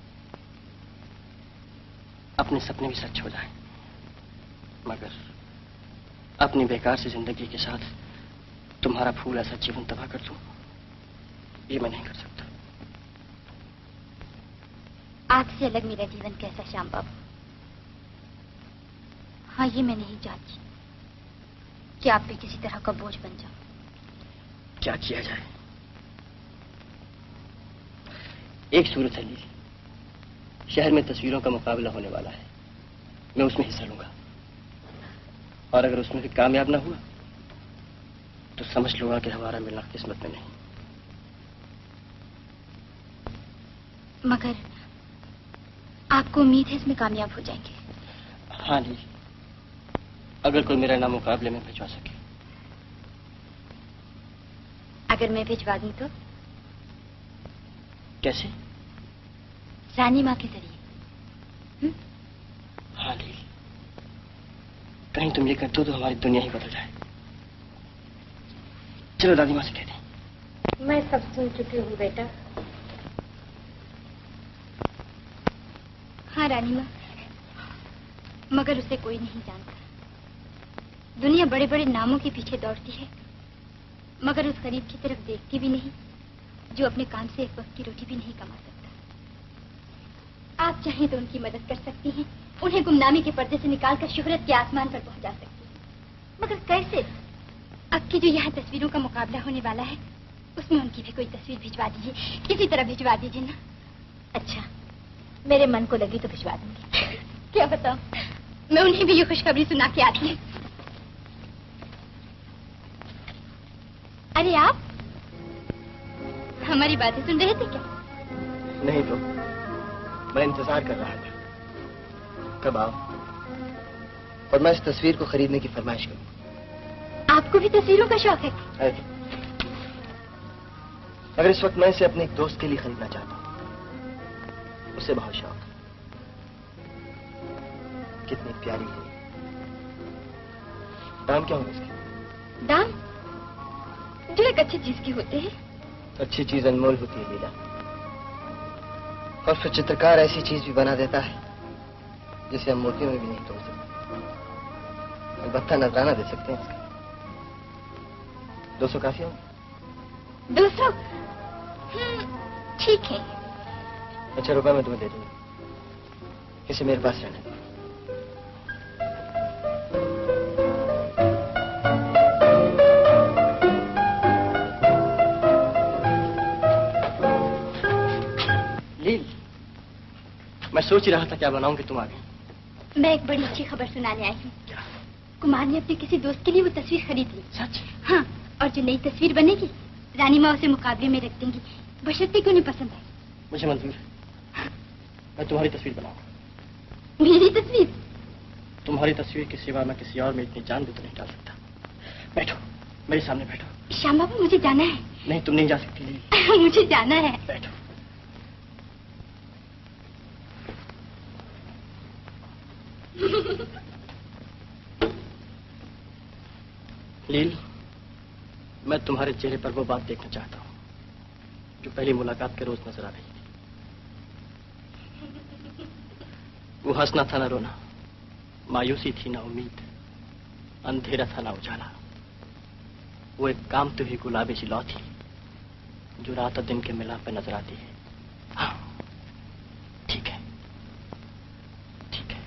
अपने सपने भी सच हो जाएं, मगर अपनी बेकार से जिंदगी के साथ तुम्हारा फूल ऐसा जीवन तबाह कर दूं, ये मैं नहीं कर सकता। आपसे अलग मेरा जीवन कैसा श्याम बाबू। हाँ, ये मैं नहीं चाहती कि आप पे किसी तरह का बोझ बन जाओ। क्या किया जाए? एक सूरत है लीली, शहर में तस्वीरों का मुकाबला होने वाला है, मैं उसमें हिस्सा लूंगा, और अगर उसमें भी कामयाब ना हुआ तो समझ लूंगा कि हमारा मिलना किस्मत में नहीं। मगर आपको उम्मीद है इसमें कामयाब हो जाएंगे? हाँ लीली, अगर कोई मेरा नाम मुकाबले में भिजवा सके। अगर मैं भिजवा दूं तो? कैसे? रानी माँ के जरिए। कहीं तुम ये कर दो तो हमारी दुनिया ही बदल जाए। चलो दादी माँ से कह दी। मैं सब सुन चुकी हूँ बेटा। हाँ रानी माँ, मगर उसे कोई नहीं जानता। दुनिया बड़े बड़े नामों के पीछे दौड़ती है, मगर उस गरीब की तरफ देखती भी नहीं जो अपने काम से एक वक्त की रोटी भी नहीं कमा सकता। आप चाहें तो उनकी मदद कर सकती हैं, उन्हें गुमनामी के पर्दे से निकालकर शोहरत के आसमान पर पहुंचा सकती हैं। मगर कैसे? अब की जो यहाँ तस्वीरों का मुकाबला होने वाला है, उसमें उनकी भी कोई तस्वीर भिजवा दीजिए, किसी तरह भिजवा दीजिए ना। अच्छा, मेरे मन को लगी तो भिजवा दूंगी। क्या बताऊं, मैं उन्हें भी ये खुशखबरी सुना के आती हूँ। अरे आप हमारी बातें सुन रहे थे क्या? नहीं तो मैं इंतजार कर रहा था कब आओ और मैं इस तस्वीर को खरीदने की फरमाइश करूं। आपको भी तस्वीरों का शौक है? मगर इस वक्त मैं इसे अपने एक दोस्त के लिए खरीदना चाहता हूं। उसे बहुत शौक है। कितनी प्यारी है। दाम क्या होगा इसके? दाम जो एक अच्छी चीज की होते हैं। अच्छी चीज अनमोल होती है लीला, और फिर चित्रकार ऐसी चीज भी बना देता है जिसे हम मूर्तियों में भी नहीं तोड़ सकते। अलबत्ता नजराना दे सकते हैं इसका। 200 काफी होंगे? 200? ठीक है। अच्छा, रुपए मैं तुम्हें दे दूंगा, इसे मेरे पास रहने दो। मैं सोच ही रहा था क्या बनाऊं कि तुम आ गई। मैं एक बड़ी अच्छी खबर सुनाने आई हूँ। कुमार ने अपने किसी दोस्त के लिए वो तस्वीर खरीद ली। सच? हाँ, और जो नई तस्वीर बनेगी रानी माँ उसे मुकाबले में रख देंगी, बशर्ते क्यों नहीं पसंद है। मुझे मंजूर है। मैं तुम्हारी तस्वीर बनाऊंगा। मेरी तस्वीर? तुम्हारी तस्वीर के सिवा मैं किसी और में इतनी जान भी तो नहीं डाल सकता। बैठो, मेरे सामने बैठो। श्याम बाबू, मुझे जाना है। नहीं, तुम नहीं जा सकती। मुझे जाना है। बैठो। लील, मैं तुम्हारे चेहरे पर वो बात देखना चाहता हूँ जो पहली मुलाकात के रोज नजर आ रही थी। वो हंसना था ना रोना, मायूसी थी ना उम्मीद, अंधेरा था ना उजाला। वो एक कामती हुई गुलाबी सी लौ थी जो रात और दिन के मिलाप पे नजर आती है। हाँ, ठीक है, ठीक है।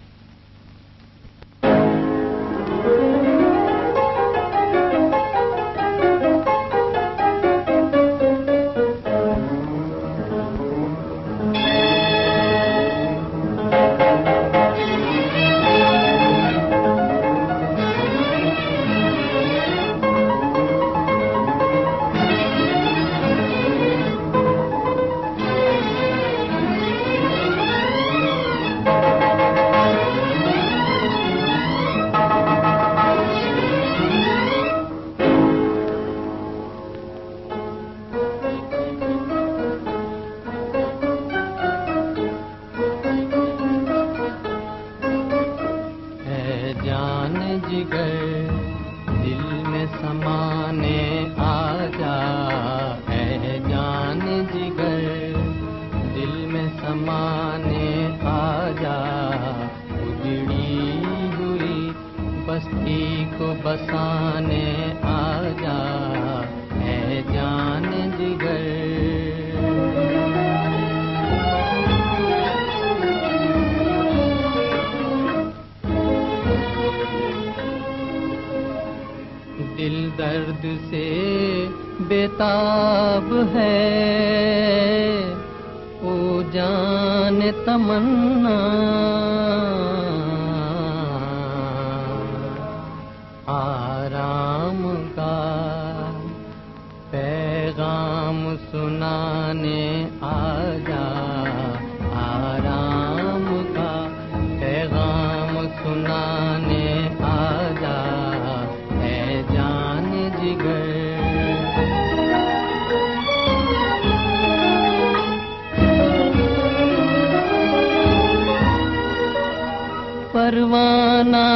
परवाना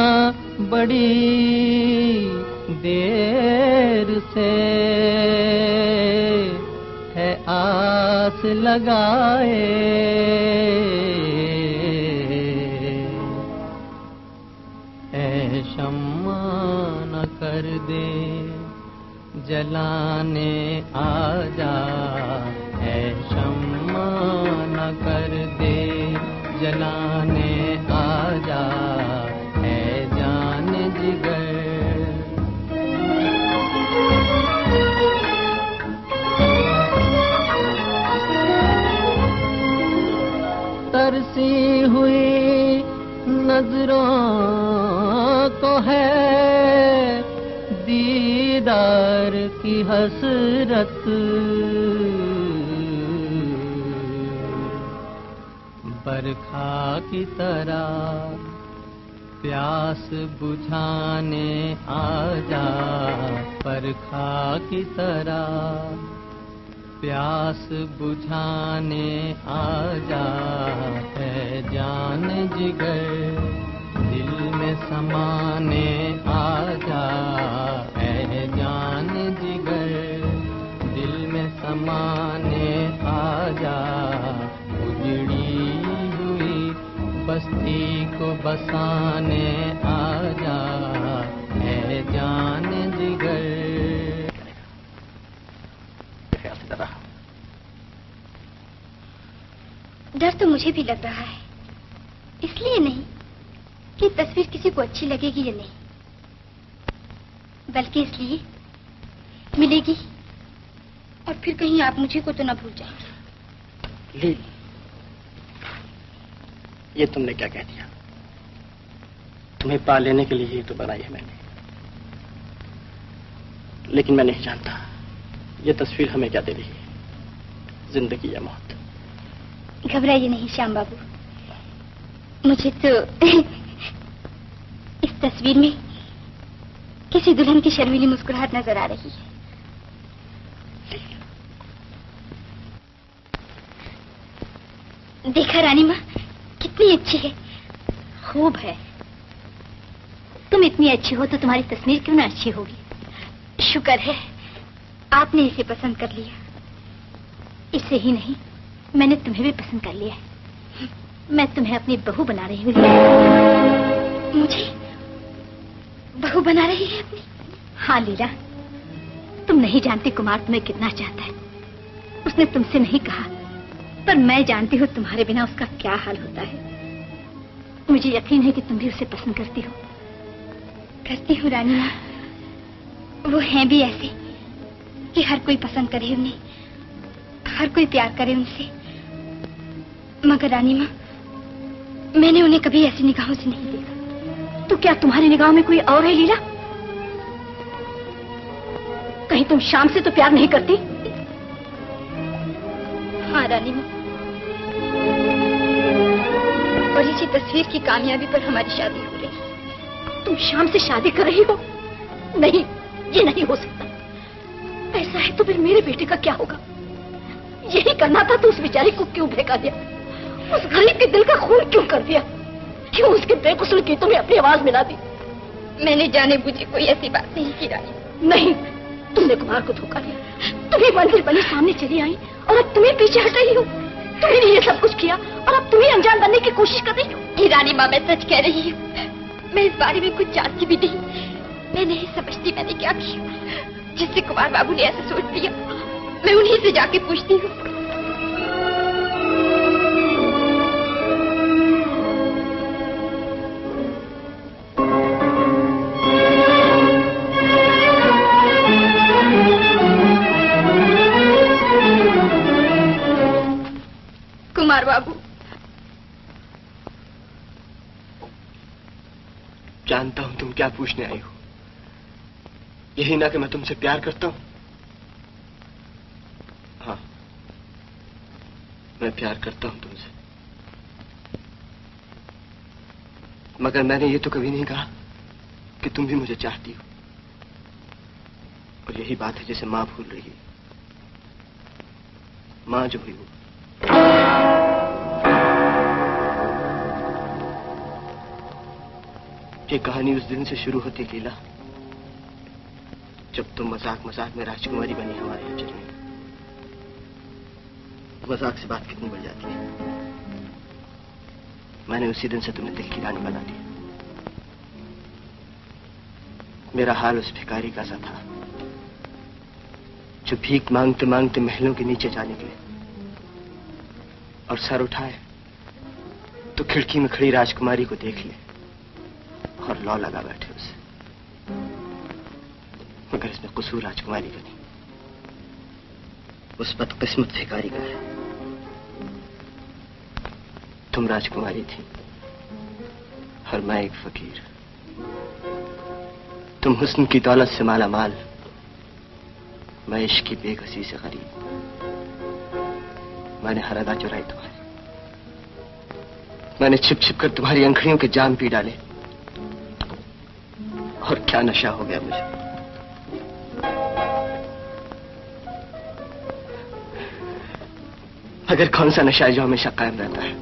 बड़ी देर से है आस लगाए, है शम्मा न कर दे जलाने आजा, है शम्मा न कर दे जलाने आजा, है जान जिगर। तरसी हुई नजरों को है दीदार की हसरत, बरखा की तरह प्यास बुझाने आजा, बरखा की तरह प्यास बुझाने आजा, है जान जिगर दिल में समाने आजा, है जान जिगर दिल में समाने आजा, उजड़ी हुई बस्ती को बसाने आजा, है जान जिगर। डर तो मुझे भी लग रहा है, इसलिए नहीं कि तस्वीर किसी को अच्छी लगेगी या नहीं, बल्कि इसलिए मिलेगी और फिर कहीं आप मुझे को तो ना भूल जाएंगे। लील, ये तुमने क्या कह दिया? तुम्हें पा लेने के लिए ही तो बनाई है मैंने, लेकिन मैं नहीं जानता ये तस्वीर हमें क्या दे रही है, जिंदगी या मौत। घबराइए नहीं श्याम बाबू, मुझे तो इस तस्वीर में किसी दुल्हन की शर्मीली मुस्कुराहट नजर आ रही है। देखा रानी माँ कितनी अच्छी है, खूब है। तुम इतनी अच्छी हो तो तुम्हारी तस्वीर क्यों ना अच्छी होगी। शुक्र है आपने इसे पसंद कर लिया। इसे ही नहीं, मैंने तुम्हें भी पसंद कर लिया है। मैं तुम्हें अपनी बहू बना रही हूँ। मुझे बहू बना रही है अपनी? हाँ लीला, तुम नहीं जानती कुमार तुम्हें कितना चाहता है। उसने तुमसे नहीं कहा, पर मैं जानती हूँ तुम्हारे बिना उसका क्या हाल होता है। मुझे यकीन है कि तुम भी उसे पसंद करती हो। करती हूँ रानी माँ, वो हैं भी ऐसे कि हर कोई पसंद करे उन्हें, हर कोई प्यार करे उनसे। मगर रानी माँ, मैंने उन्हें कभी ऐसी निगाहों से नहीं देखा। तो क्या तुम्हारी निगाहों में कोई और है लीला? कहीं तुम शाम से तो प्यार नहीं करती? हाँ रानी माँ, और इसी तस्वीर की कामयाबी पर हमारी शादी हो रही। तुम शाम से शादी कर रही हो? नहीं, ये नहीं हो सकता। ऐसा है तो फिर मेरे बेटे का क्या होगा? यही करना था तो उस बेचारी को क्यों फेंका दिया? उस गरीब के दिल का खून क्यों कर दिया? क्यों उसके बेकसूर गीतों में अपनी आवाज मिला दी? मैंने जाने बुझे कोई ऐसी बात नहीं की रानी। नहीं, तुमने कुमार को धोखा दिया। तुम्हें मंदिर बनी सामने चली आई और अब तुम्हें पीछे हट रही हो। तुमने ये सब कुछ किया और अब तुम्हें अनजान बनने की कोशिश कर रही हो। रानी माँ, मैं सच कह रही हूँ, मैं इस बारे में कुछ जानती भी नहीं। मैं नहीं समझती मैंने क्या किया जिससे कुमार बाबू ने ऐसे सोच दिया। मैं उन्हीं से जाके पूछती हूँ। कुमार बाबू, जानता हूं तुम क्या पूछने आई हो। यही ना कि मैं तुमसे प्यार करता हूं। हाँ, मैं प्यार करता हूं तुमसे, मगर मैंने ये तो कभी नहीं कहा कि तुम भी मुझे चाहती हो। और यही बात है जिसे माँ भूल रही है। माँ जो हुई वो। 「ये कहानी उस दिन से शुरू होती लीला जब तुम मजाक मजाक में राजकुमारी बनी हमारे अंचल में। मजाक से बात कितनी बढ़ जाती है। मैंने उसी दिन से तुम्हें दिल की रानी बना दिया। मेरा हाल उस भिखारी का सा था जो भीख मांगते मांगते महलों के नीचे जा निकले और सर उठाए तो खिड़की में खड़ी राजकुमारी को देख ले और लौ लगा बैठे उसे। मगर इसमें कसूर राजकुमारी का नहीं, उस बदकिस्मत भिखारी का है। तुम राजकुमारी थी और मैं एक फकीर। तुम हुस्न की दौलत से माला माल, मैं इश्क की बेकसी से गरीब। मैंने हर अदा चुराई तुम्हारी, मैंने छिप छिप कर तुम्हारी अंखड़ियों के जाम पी डाले और क्या नशा हो गया मुझे। अगर कौन सा नशा है जो हमेशा कायम रहता है,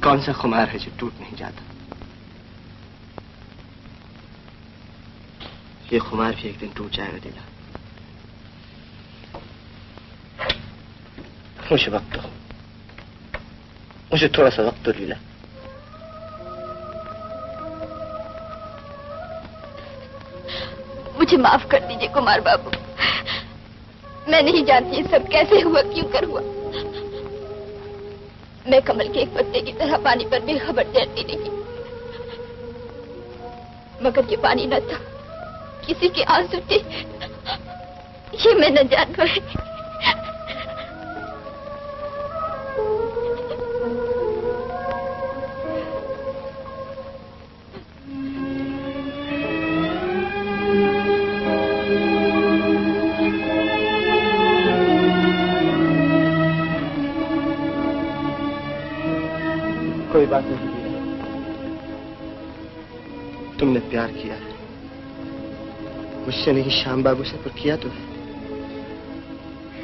कौन सा खुमार है जो टूट नहीं जाता। ये खुमार भी एक दिन टूट जाएगा लीला। मुझे वक्त दो, मुझे थोड़ा सा वक्त दो लीला। मुझे माफ कर दीजिए कुमार बाबू, मैं नहीं जानती ये सब कैसे हुआ, क्यों कर हुआ। मैं कमल के एक पत्ते की तरह पानी पर बेखबर तैरती रही, मगर ये पानी न था, किसी के आंसू थे, ये मैं न जान पाई। कोई बात नहीं, तुमने प्यार किया है मुझसे नहीं, श्याम बाबू से, पर किया तो है।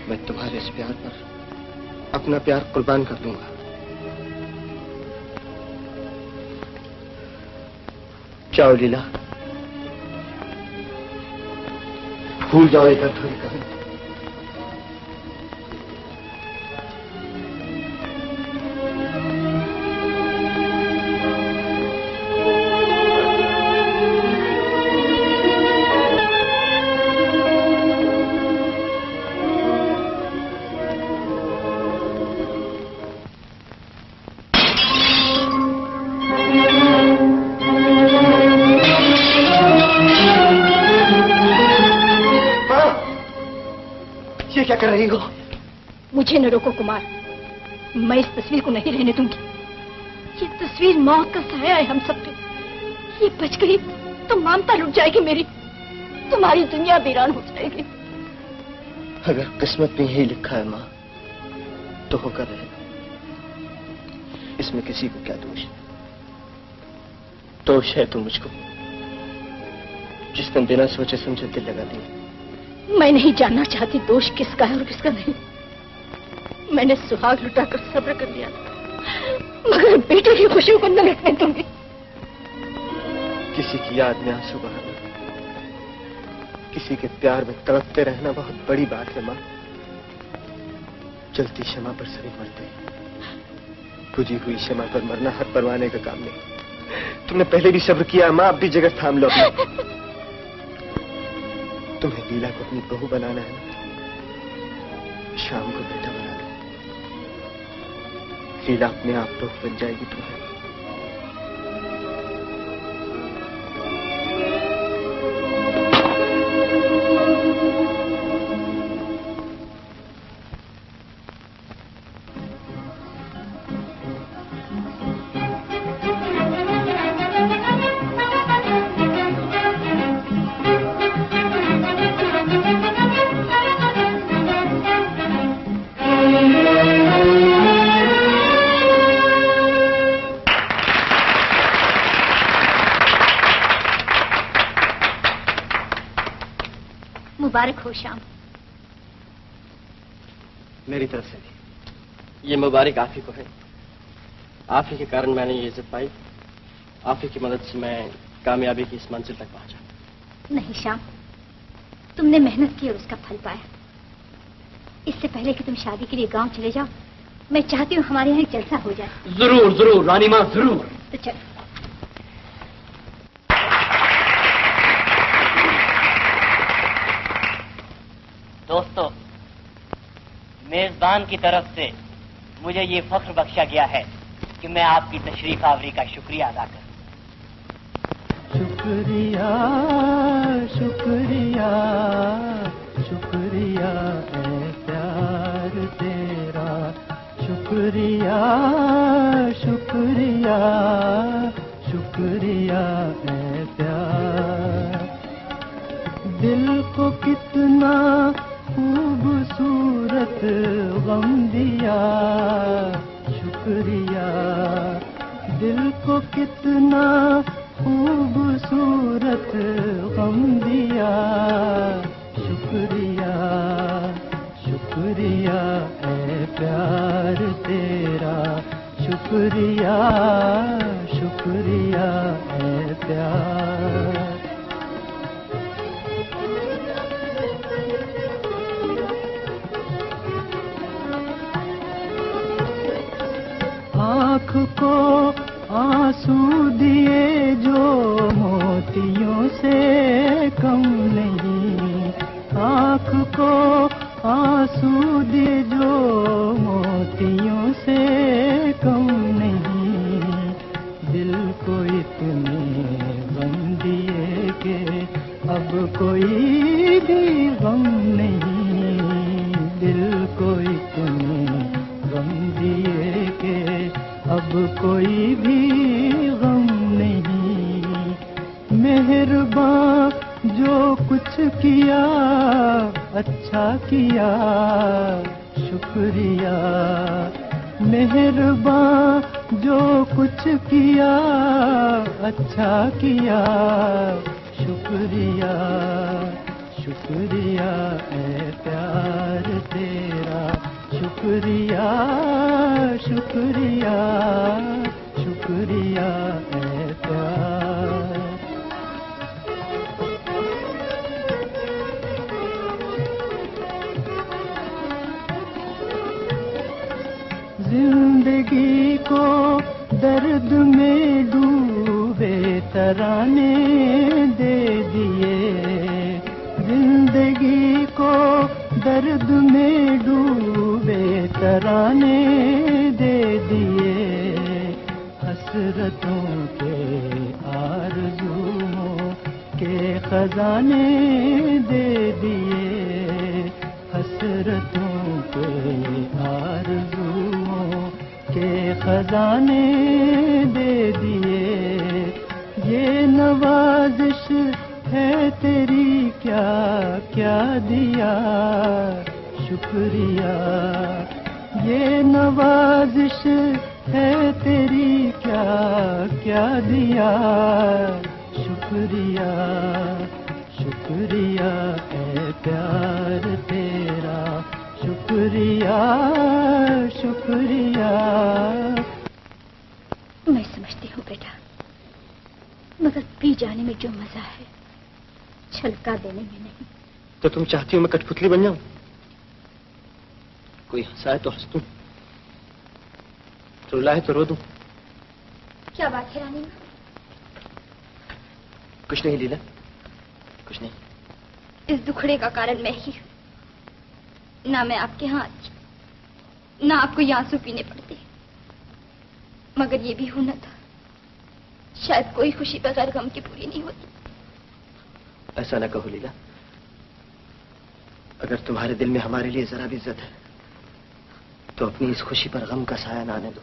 मैं तुम्हारे इस प्यार पर अपना प्यार कुर्बान कर दूंगा। जाओ लीला, भूल जाओ इधर थोड़ी कभी। क्या कर रही हो? मुझे न रोको कुमार, मैं इस तस्वीर को नहीं रहने दूंगी। ये तस्वीर मौत का साया है हम सब पे। ये बच गई तो ममता लुट जाएगी मेरी, तुम्हारी दुनिया वीरान हो जाएगी। अगर किस्मत में यही लिखा है माँ तो होकर रहे, इसमें किसी को क्या दोष है? दोष है तो मुझको, जिसने बिना सोचे समझे दिल लगा दिया। मैं नहीं जानना चाहती दोष किसका है और किसका नहीं। मैंने सुहाग लुटाकर सब्र कर लिया, मगर बेटे की खुशियों को न लुटने दूंगी। किसी की याद में आंसू बहाना, किसी के प्यार में तड़पते रहना बहुत बड़ी बात है माँ। जलती क्षमा पर सभी मरते हैं, बुझी हुई क्षमा पर मरना हर परवाने का काम नहीं। तुमने पहले भी सब्र किया माँ, अब भी जगह थाम लो अपनी। तुम्हें लीला को अपनी बहू बनाना है, शाम को बेटा बना लो। लीला अपने आप बहू बन जाएगी तुम्हें। मुबारक हो श्याम। मेरी तरफ से भी ये मुबारक आप ही को है। आप ही के कारण मैंने ये इज्जत पाई आप ही की मदद से मैं कामयाबी की इस मंजिल तक पहुंचा। नहीं श्याम, तुमने मेहनत की और उसका फल पाया। इससे पहले कि तुम शादी के लिए गांव चले जाओ, मैं चाहती हूँ हमारे यहाँ एक जलसा हो जाए। जरूर जरूर रानी माँ, जरूर। तो चलो। दोस्तों, मेजबान की तरफ से मुझे ये फख्र बख्शा गया है कि मैं आपकी तशरीफ आवरी का शुक्रिया अदा करूं। शुक्रिया शुक्रिया शुक्रिया है प्यार तेरा, शुक्रिया शुक्रिया शुक्रिया है प्यार। दिल को कितना खूबसूरत गम दिया, शुक्रिया। दिल को कितना खूबसूरत गम दिया, शुक्रिया शुक्रिया है प्यार तेरा, शुक्रिया शुक्रिया है प्यार। आँख को आंसू दिए जो मोतियों से कम नहीं, आँख को आंसू दिए जो मोतियों से कम नहीं। दिल को इतने गम दिए कि अब कोई भी गम नहीं, दिल को इतने गम दिए कि अब कोई भी गम नहीं। मेहरबान जो कुछ किया अच्छा किया, शुक्रिया। मेहरबान जो कुछ किया अच्छा किया, शुक्रिया शुक्रिया है प्यार तेरा, शुक्रिया शुक्रिया शुक्रिया है प्यार। जिंदगी को दर्द में डूबे तराने दे दिए, जिंदगी को दर्द में डूबे तराने दे दिए। हसरतों के आरज़ुओं के खजाने दे दिए, हसरतों के आरज़ुओं के खजाने दे दिए। ये नवाजिश है तेरी क्या क्या दिया, शुक्रिया। ये नवाजिश है तेरी क्या क्या दिया, शुक्रिया शुक्रिया है प्यार तेरा, शुक्रिया शुक्रिया। मैं समझती हूँ बेटा, मगर पी जाने में जो मजा है छलका देने में नहीं। तो तुम चाहती हो मैं कठपुतली बन जाऊं? कोई हंसाए तो हंस दूं, रुलाए तो रो दूं। क्या बात है रानी माँ? कुछ नहीं लीला, कुछ नहीं। इस दुखड़े का कारण मैं ही हूँ। ना मैं आपके यहाँ आती, ना आपको ये आंसू पीने पड़ते, मगर ये भी होना था। शायद कोई खुशी बगैर गम की पूरी नहीं होती। ऐसा ना कहो लीला, अगर तुम्हारे दिल में हमारे लिए जरा भी इज्जत है तो अपनी इस खुशी पर गम का साया ना आने दो।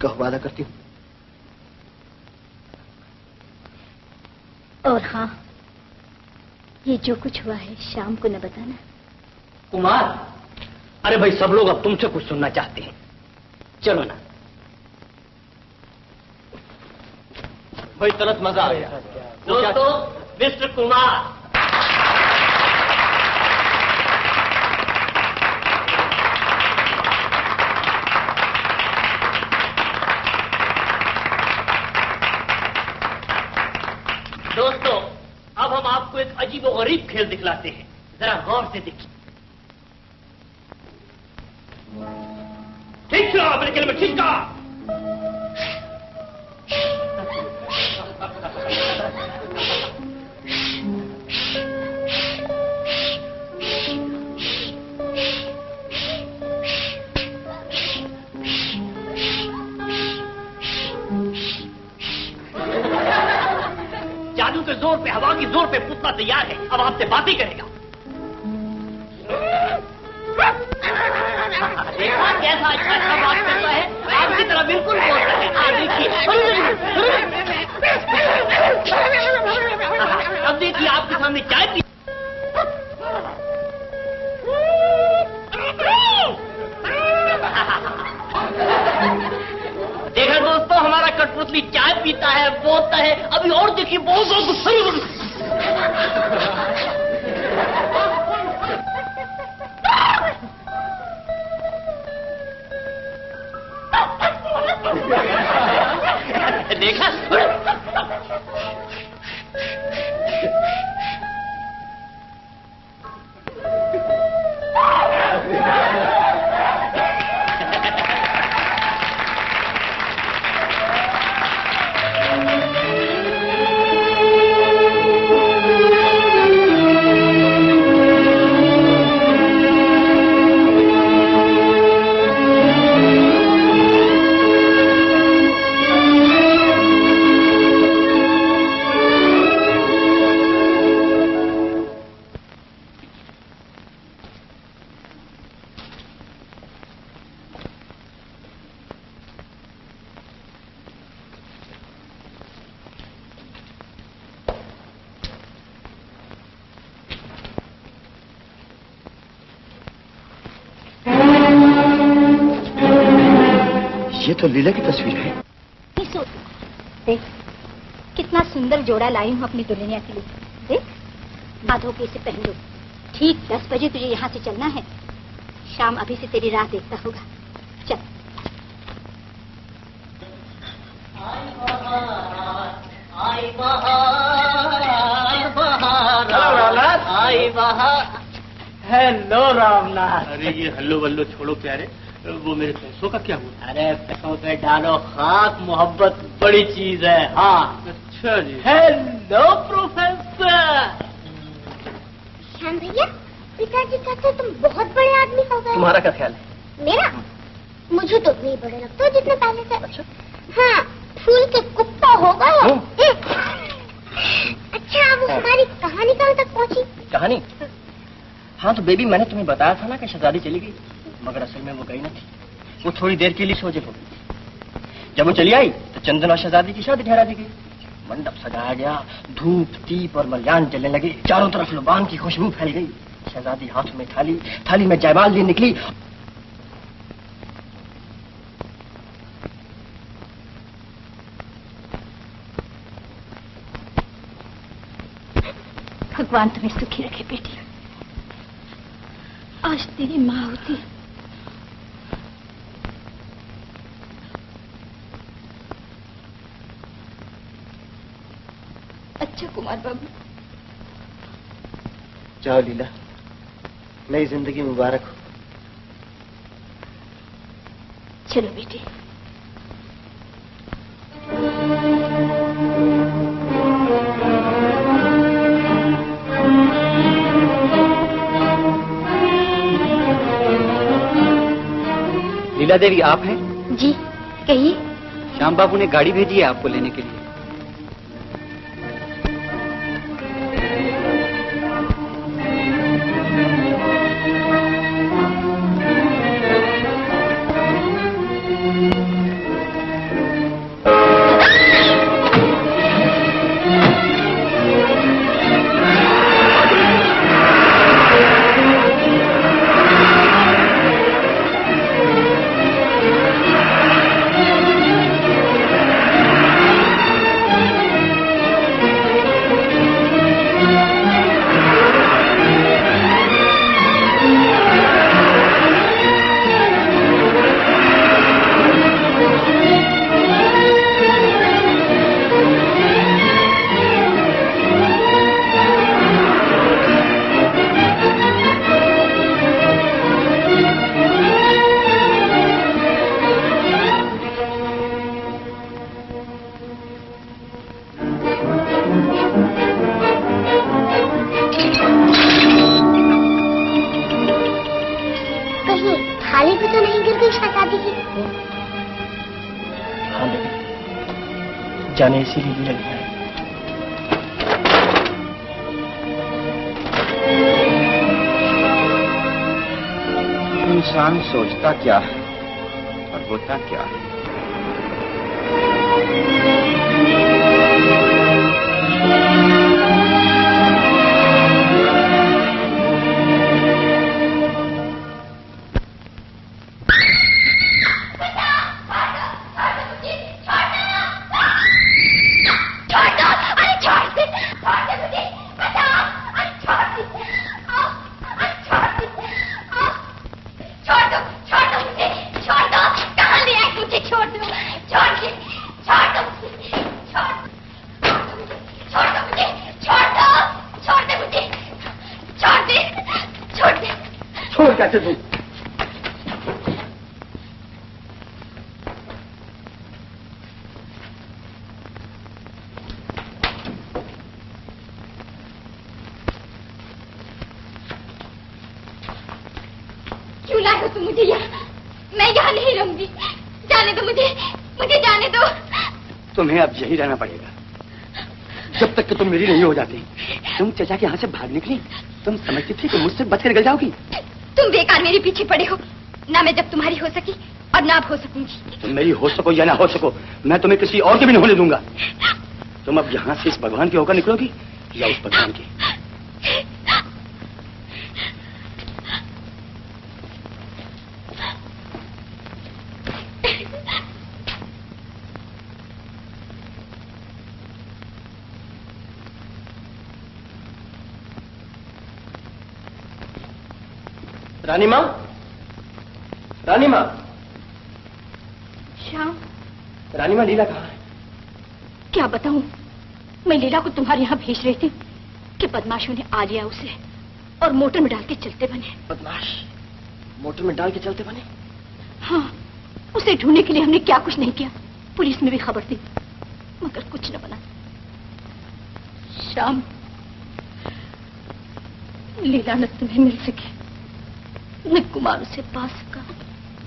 कहो, वादा करती हूँ। और हाँ, ये जो कुछ हुआ है शाम को न बताना। कुमार, अरे भाई सब लोग अब तुमसे कुछ सुनना चाहते हैं, चलो ना। भाई तुरंत मजा आ गया। दोस्तों, मिस्टर कुमार। दोस्तों, अब हम आपको एक अजीबोगरीब खेल दिखलाते हैं, जरा गौर से देखिए। ठीक चला मेरे खेल में, ठीक चला। जादू के जोर पे, हवा के जोर पे पुतला तैयार है, अब आपसे बातें करेगा। देखा कैसा अच्छा अच्छा बात करता है, आपकी तरह बिल्कुल बोलता है। देखिए, अब देखिए आपके सामने चाय पी। देखा दोस्तों, हमारा कठपुतली चाय पीता है, बोलता है। अभी और देखिए, बहुत बहुत गुस्सा। देखा ये तो लीला की तस्वीर है। देख कितना सुंदर जोड़ा लाई हूँ अपनी दुल्हनिया के लिए। देख बाधो के इसे पहन लो। ठीक 10 बजे तुझे यहाँ से चलना है। शाम अभी से तेरी राह देखता होगा। चल। आई बहार। हेलो रामनाथ। अरे ये हल्लो वल्लो छोड़ो प्यारे, वो मेरे पैसों का क्या हुआ? अरे पैसों पे डालो खाक, मोहब्बत बड़ी चीज है। हाँ अच्छा जी। Hello professor. श्याम भैया, पिताजी कहते तुम बहुत बड़े आदमी हो गए। तुम्हारा क्या ख्याल है? मेरा? मुझे तो नहीं बड़े लगते हो जितने पहले से। अच्छा? हाँ, फूल के कुप्पा हो गए। अच्छा, वो हमारी कहानी कहाँ तक पहुँची? कहानी? हाँ तो बेबी, मैंने तुम्हें बताया था ना कि शहजादी चली गई, मगर असल में वो गई न थी। वो थोड़ी देर के लिए सोजे हो गई। जब वो चली आई तो चंदन और शहजादी की शादी ठहरा दी गई। मंडप सजाया गया, धूप दीप और मल्यान जलने लगे, चारों तरफ लुबान की खुशबू फैल गई। शहजादी हाथ में थाली में जयमाल लिए निकली। भगवान तुम्हें सुखी रखे बेटी। आज तेरी माँ होती। अच्छा कुमार बाबू। जाओ लीला, नई जिंदगी मुबारक हो। चलो बेटी। लीला देवी आप हैं? जी कहिए। श्याम बाबू ने गाड़ी भेजी है आपको लेने के लिए। हाँ बेबी, जाने इसीलिए लीला नहीं आई। इंसान सोचता क्या है और होता क्या है। कैसे दूं? क्यों लाए हो तुम मुझे यहाँ? मैं यहाँ नहीं रहूंगी। जाने दो मुझे, मुझे जाने दो। तुम्हें अब यही रहना पड़ेगा जब तक कि तुम मेरी नहीं हो जाती। तुम चचा के यहाँ से भाग निकली, तुम समझती थी कि मुझसे बच कर निकल जाओगी। तुम बेकार मेरे पीछे पड़े हो। ना मैं जब तुम्हारी हो सकी और ना अब हो सकूंगी। तुम मेरी हो सको या ना हो सको, मैं तुम्हें किसी और के भी नहीं होने दूंगा। तुम अब यहाँ से इस भगवान की होकर निकलोगी या उस भगवान की? रानी माँ, रानी माँ। श्याम। रानी माँ, लीला कहाँ है? क्या बताऊं? मैं लीला को तुम्हारे यहाँ भेज रही थी कि बदमाशों ने आ लिया उसे और मोटर में डाल के चलते बने। बदमाश मोटर में डाल के चलते बने? हाँ, उसे ढूंढने के लिए हमने क्या कुछ नहीं किया। पुलिस में भी खबर दी मगर कुछ न बना। श्याम, लीला न तुम्हें मिल सकी, न कुमार उसे पा सका।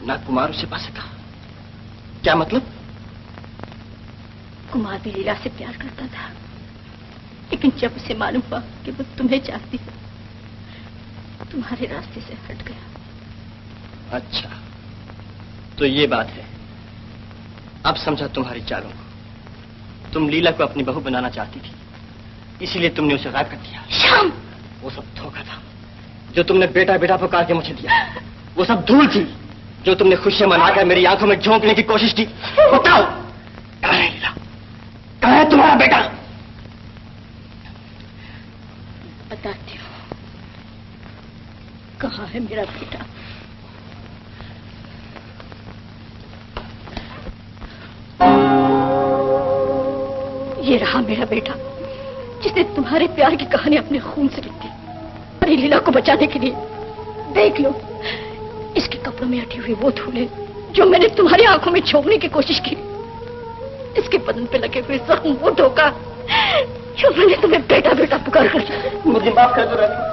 ना कुमार उसे पा सका? क्या मतलब? कुमार भी लीला से प्यार करता था, लेकिन जब उसे मालूम हुआ कि वो तुम्हें चाहती है, तुम्हारे रास्ते से हट गया। अच्छा, तो ये बात है। अब समझा तुम्हारी चालों को। तुम लीला को अपनी बहू बनाना चाहती थी, इसीलिए तुमने उसे गायब कर दिया। श्याम, वो सब धोखा था जो तुमने बेटा बेटा पुकार के मुझे दिया। वो सब धूल थी जो तुमने खुशियां मनाकर मेरी आंखों में झोंकने की कोशिश की। बताओ, कहाँ है लीला? कहाँ है तुम्हारा बेटा? बताती हूँ कहाँ है मेरा बेटा। ये रहा मेरा बेटा, जिसने तुम्हारे प्यार की कहानी अपने खून से लिखी अरे लीला को बचाने के लिए। देख लो, इसके कपड़ों में अटी हुई वो धूलें जो मैंने तुम्हारी आंखों में झोंकने की कोशिश की। इसके बदन पे लगे हुए जख्म, वो धोखा जो मैंने तुम्हें बेटा बेटा पुकार कर। मुझे माफ कर दो रानी।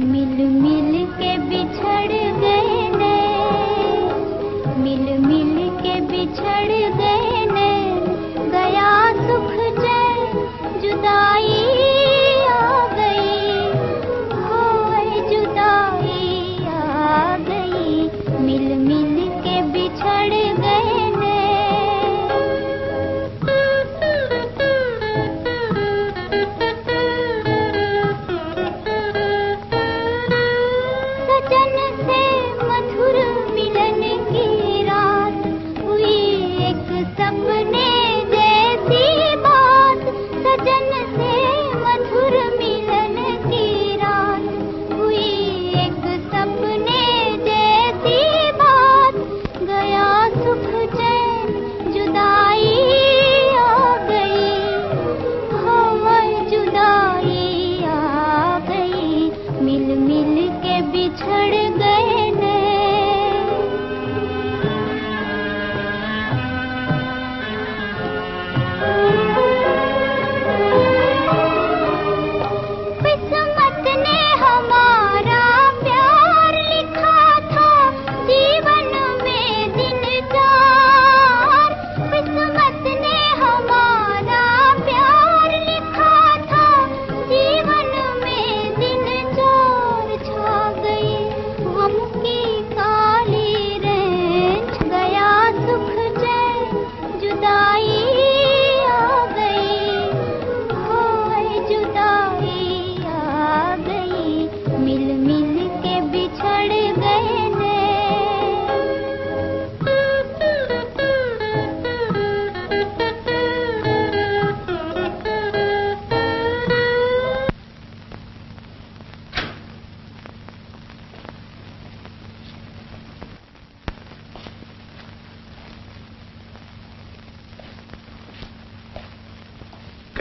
मिल मिल के बिछड़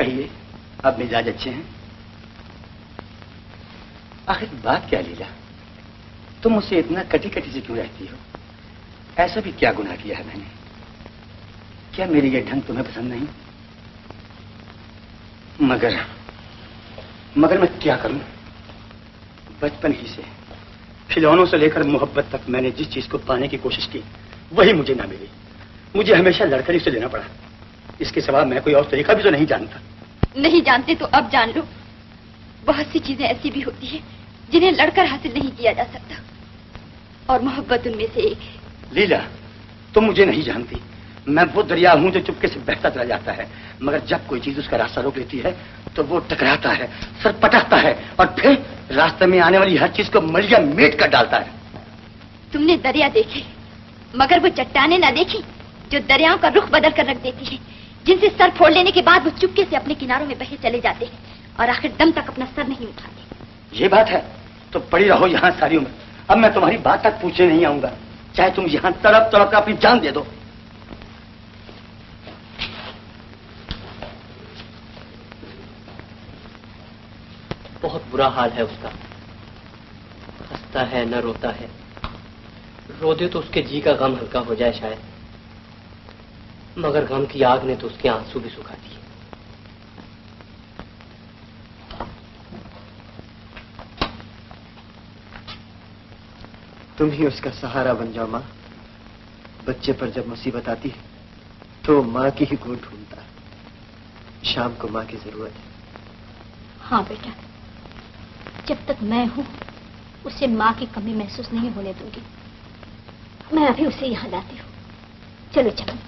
कहिए, अब मिजाज अच्छे हैं? आखिर बात क्या लीला, तुम मुझसे इतना कटी कटी से क्यों रहती हो? ऐसा भी क्या गुनाह किया है मैंने? क्या मेरी ये ढंग तुम्हें पसंद नहीं? मगर मैं क्या करूं? बचपन ही से, खिलौनों से लेकर मोहब्बत तक मैंने जिस चीज को पाने की कोशिश की वही मुझे ना मिली। मुझे हमेशा लड़कर से लेना पड़ा। इसके सिवा मैं कोई और तरीका भी तो नहीं जानता। नहीं जानते तो अब जान लो। बहुत सी चीजें ऐसी भी होती है जिन्हें लड़कर हासिल नहीं किया जा सकता, और मोहब्बत उनमें से एक है। लीला, तुम मुझे नहीं जानती। मैं वो दरिया हूं जो चुपके से बहता चला जाता है, मगर जब कोई चीज उसका रास्ता रोक लेती है तो वो टकराता है, सर पटकता है और फिर रास्ते में आने वाली हर चीज को मलिया मेट कर डालता है। तुमने दरिया देखे, मगर वो चट्टाने ना देखी जो दरियाओं का रुख बदल कर रख देती है, जिनसे सर फोड़ लेने के बाद वो चुपके से अपने किनारों में बहे चले जाते हैं और आखिर दम तक अपना सर नहीं उठाते। ये बात है तो पड़ी रहो यहाँ सारी उम्र। अब मैं तुम्हारी बात तक पूछने नहीं आऊंगा, चाहे तुम यहाँ तड़प तड़प कर अपनी जान दे दो। बहुत बुरा हाल है उसका। हंसता है न रोता है। रो दे तो उसके जी का गम हल्का हो जाए शायद, मगर गम की आग ने तो उसके आंसू भी सुखा दिए। तुम ही उसका सहारा बन जाओ माँ। बच्चे पर जब मुसीबत आती है तो माँ की ही गोद ढूंढता है। शाम को माँ की जरूरत है। हाँ बेटा, जब तक मैं हूँ उसे माँ की कमी महसूस नहीं होने दूंगी। मैं अभी उसे यहाँ लाती हूँ। चलो चलो।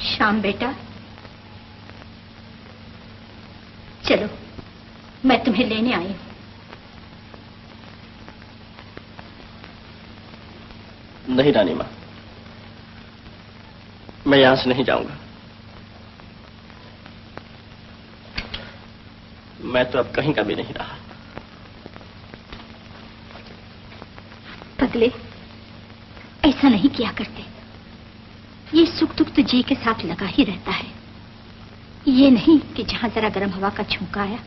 श्याम बेटा, चलो मैं तुम्हें लेने आई हूं। नहीं रानी माँ, मैं यहां से नहीं जाऊंगा। मैं तो अब कहीं का भी नहीं रहा। पगले, ऐसा नहीं किया करते। ये सुख दुख तो जी के साथ लगा ही रहता है। ये नहीं कि जहां जरा गर्म हवा का झोंका आया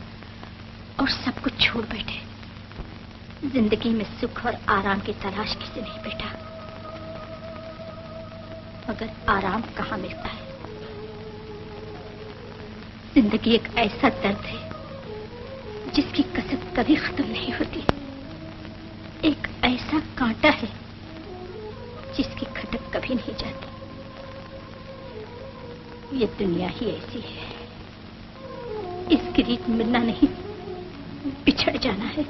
और सब कुछ छोड़ बैठे। जिंदगी में सुख और आराम की तलाश किसे नहीं बेटा, मगर आराम कहाँ मिलता है। जिंदगी एक ऐसा दर्द है जिसकी कसरत कभी खत्म नहीं होती। एक ऐसा कांटा है जिसकी खटक कभी नहीं जाती। ये दुनिया ही ऐसी है। इसके रीत मिलना नहीं, बिछड़ जाना है।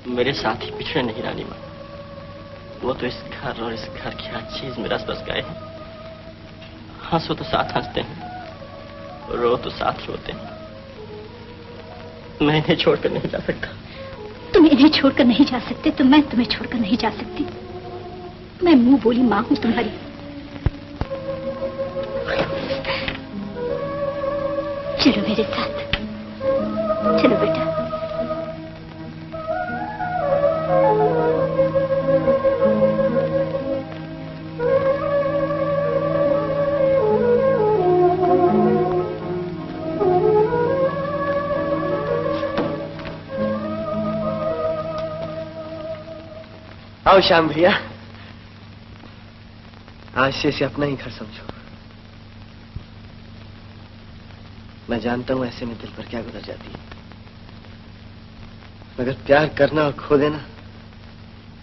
मेरे साथ ही पिछड़े नहीं रानी माँ। वो तो इस घर और इस घर की हर चीज में रस बस गए हैं। हंसो तो साथ हंसते हैं, रो तो साथ रोते हैं। मैं इन्हें छोड़कर नहीं जा सकता। तुम इन्हें छोड़कर नहीं जा सकते तो मैं तुम्हें छोड़कर नहीं जा सकती। मैं मुंह बोली मां हूं तुम्हारी। चलो मेरे साथ, चलो बेटा। आओ श्याम भैया, आज से इसे अपना ही घर समझो। मैं जानता हूं ऐसे में दिल पर क्या गुजर जाती है, मगर प्यार करना और खो देना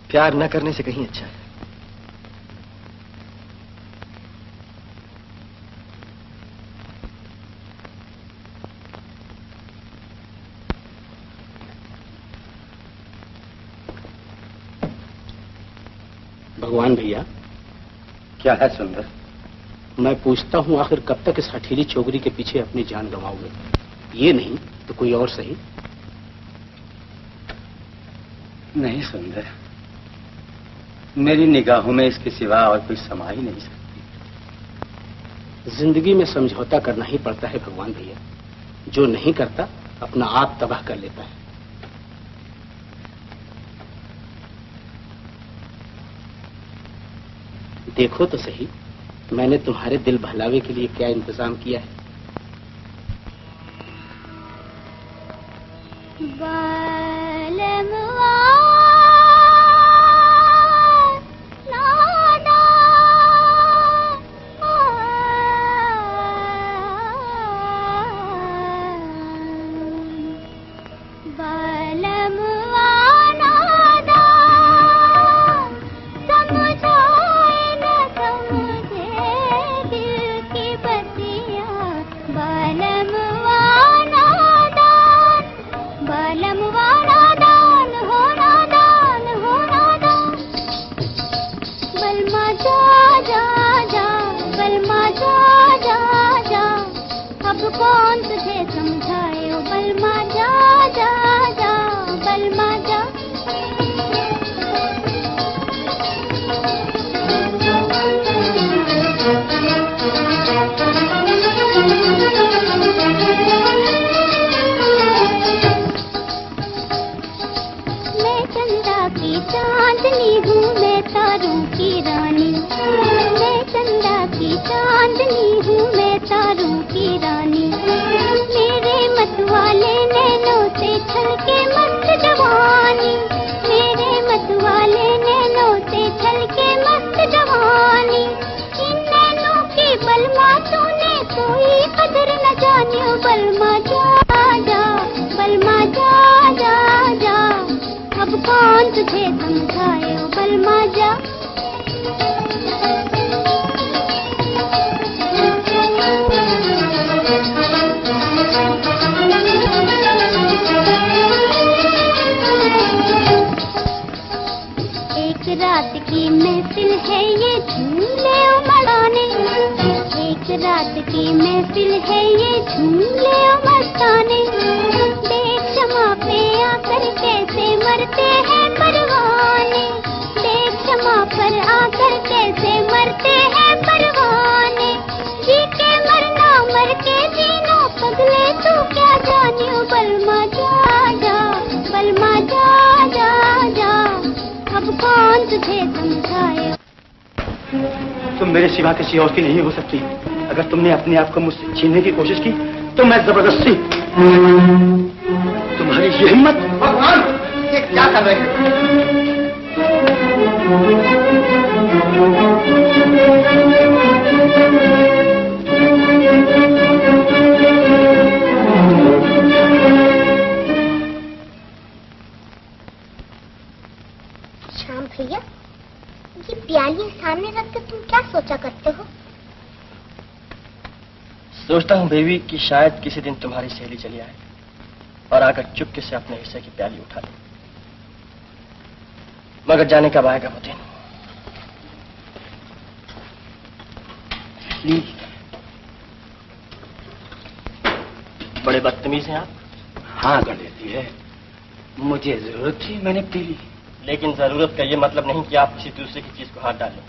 प्यार न करने से कहीं अच्छा है। भगवान भैया, क्या है सुंदर? मैं पूछता हूँ आखिर कब तक इस हठीली छोकरी के पीछे अपनी जान गंवाओगे? ये नहीं तो कोई और सही। नहीं सुंदर, मेरी निगाहों में इसके सिवा और कोई समा ही नहीं सकती। जिंदगी में समझौता करना ही पड़ता है भगवान भैया। जो नहीं करता अपना आप तबाह कर लेता है। देखो तो सही, मैंने तुम्हारे दिल बहलावे के लिए क्या इंतजाम किया है। कौन तुझे समझाए ओ बलमा, जा जा जा बलमा जा। मैं चंदा की चांदनी हूँ, मैं तारों की रानी। मैं चंदा की चांदनी हूँ, मैं तारों की रानी। मेरे मतवाले नैनों से छलके मस्त जवानी। मेरे मतवाले नैनों से छलके मस्त जवानी। इन नैनों की बलमा तूने कोई कदर न जानी ओ बलमा, जा जा बलमा, जा जा जा। अब कौन तुझे समझाए ओ बलमा, जा। एक रात की महफिल है ये झूले मस्ताने। एक रात की महफिल है ये झूले मस्ताने। देख क्षमा पे आकर कैसे मरते हैं परवाने। देख क्षमा पर आकर कैसे मरते हैं परवाने। जी के मरना मर के जीना पगले तू क्या जानी ओ बलमा, जा जा बलमा, जा जा जा। अब कौन तुझे समझाए। तुम मेरे सिवा किसी और की नहीं हो सकती। अगर तुमने अपने आप को मुझसे छीनने की कोशिश की तो मैं जबरदस्ती। तुम्हारी ये हिम्मत। भगवान, ये क्या कर रहे हैं? श्याम भैया, ये प्यालियां सामने रखकर तुम क्या सोचा करते हो? सोचता हूँ बेबी कि शायद किसी दिन तुम्हारी सहेली चली आए और आकर चुपके से अपने हिस्से की प्याली उठा ले। मगर जाने कब आएगा वो दिन। प्लीज। बड़े बदतमीज हैं आप। हाँ कर देती है, मुझे जरूरत थी मैंने पी ली। लेकिन जरूरत का ये मतलब नहीं कि आप किसी दूसरे की चीज को हाथ डालें।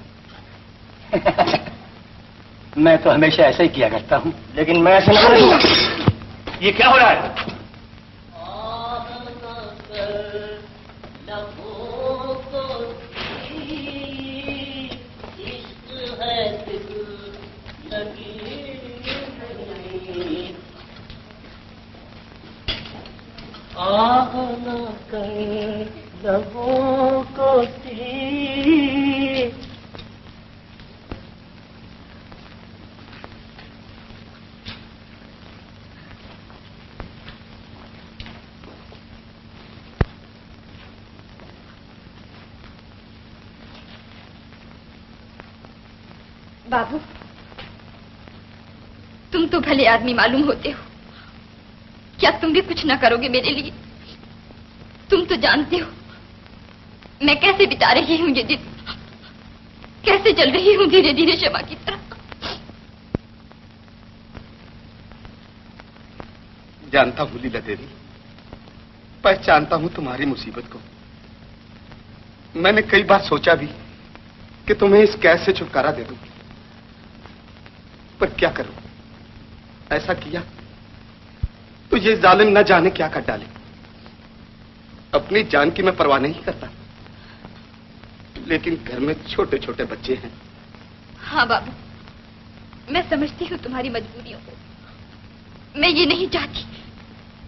मैं तो हमेशा ऐसा ही किया करता हूँ। लेकिन मैं ऐसा नहीं करूंगा। ये क्या हो रहा है? लबों को बाबू, तुम तो भले आदमी मालूम होते हो। क्या तुम भी कुछ ना करोगे मेरे लिए? तुम तो जानते हो मैं कैसे बिता रही हूँ ये दिन, कैसे चल रही हूँ धीरे धीरे शमा की तरह। जानता हूँ लीला देवी, पहचानता हूँ तुम्हारी मुसीबत को। मैंने कई बार सोचा भी कि तुम्हें इस कैद से छुटकारा दे दूं, पर क्या करूं? ऐसा किया तो ये जालिम न जाने क्या कर डाले। अपनी जान की मैं परवाह नहीं करता, लेकिन घर में छोटे छोटे बच्चे हैं। हाँ बाबू, मैं समझती हूँ तुम्हारी मजबूरियों को। मैं ये नहीं चाहती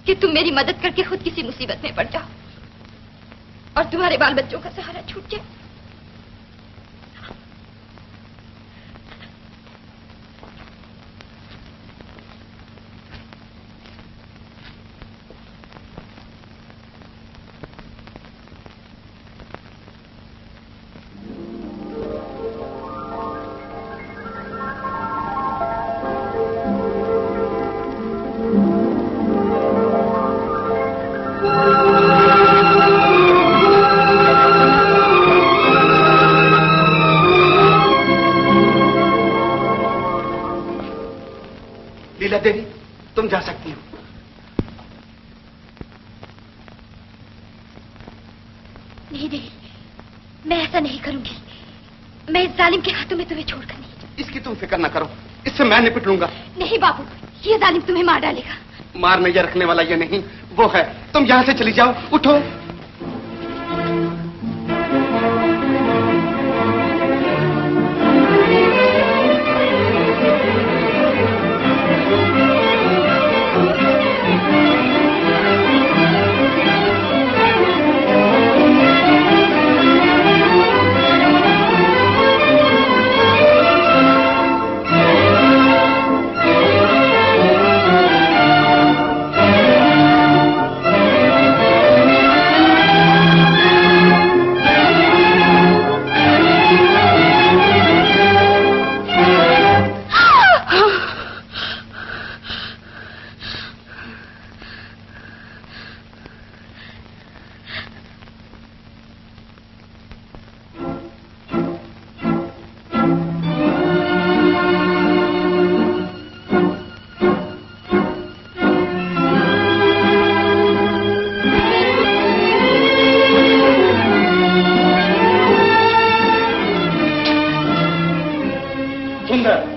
कि तुम मेरी मदद करके खुद किसी मुसीबत में पड़ जाओ और तुम्हारे बाल बच्चों का सहारा छूट जाए। लीला देवी, तुम जा सकती हो। नहीं नहीं, मैं ऐसा नहीं करूंगी। मैं इस जालिम के हाथों में तुम्हें छोड़कर नहीं। इसकी तुम फिक्र ना करो, इससे मैं निपट लूंगा। नहीं बाबू, ये जालिम तुम्हें मार डालेगा। मारने या रखने वाला ये नहीं, वो है। तुम यहां से चली जाओ, उठो।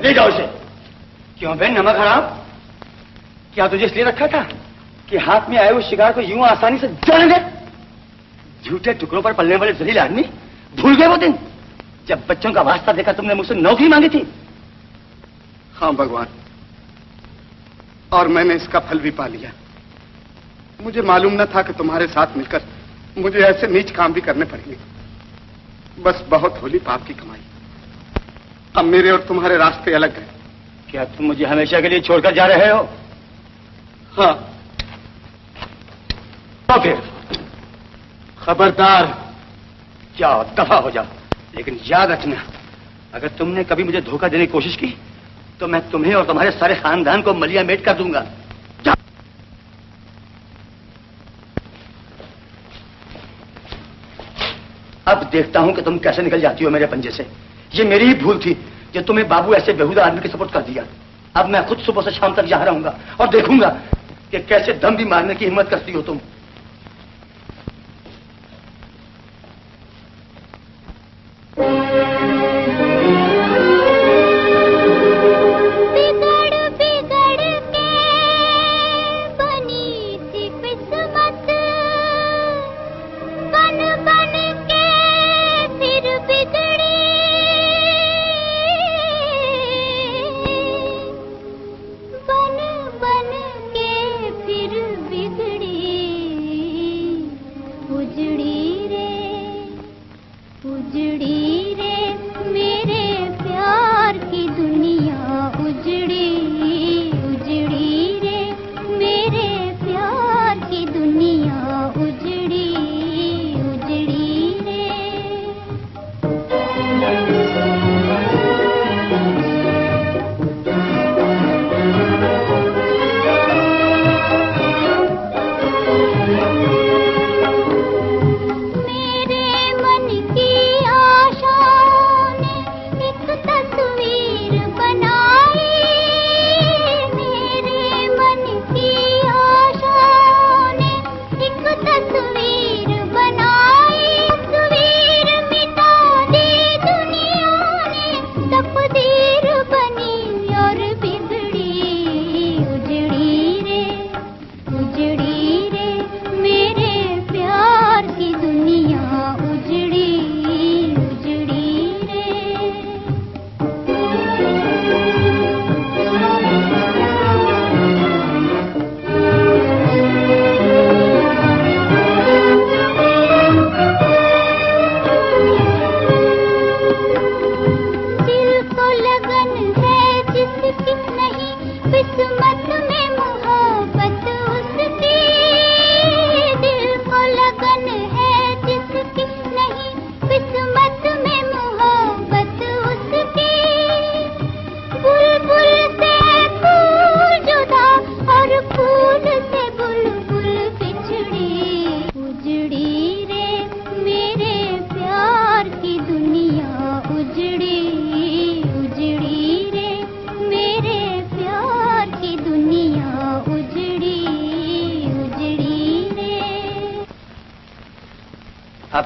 ले जाओ इसे। क्यों बे नमक हराम, क्या तुझे इसलिए रखा था कि हाथ में आए हुए शिकार को यूं आसानी से जाने दे? झूठे टुकड़ों पर पलने वाले जलील आदमी, भूल गए वो दिन जब बच्चों का वास्ता देखा तुमने मुझसे नौकरी मांगी थी? हाँ भगवान, और मैंने इसका फल भी पा लिया। मुझे मालूम न था कि तुम्हारे साथ मिलकर मुझे ऐसे नीच काम भी करने पड़ेंगे। बस बहुत होली पाप की कमाई। अब मेरे और तुम्हारे रास्ते अलग हैं। क्या तुम मुझे हमेशा के लिए छोड़कर जा रहे हो? हाँ। तो फिर खबरदार, जाओ दफा हो जाओ। लेकिन याद रखना, अगर तुमने कभी मुझे धोखा देने की कोशिश की तो मैं तुम्हें और तुम्हारे सारे खानदान को मलिया मेट कर दूंगा। अब देखता हूं कि तुम कैसे निकल जाती हो मेरे पंजे से। ये मेरी ही भूल थी जो तुम्हें बाबू ऐसे बेहुदा आदमी के सपोर्ट कर दिया। अब मैं खुद सुबह से शाम तक यहां रहूंगा और देखूंगा कि कैसे दम भी मारने की हिम्मत करती हो तुम।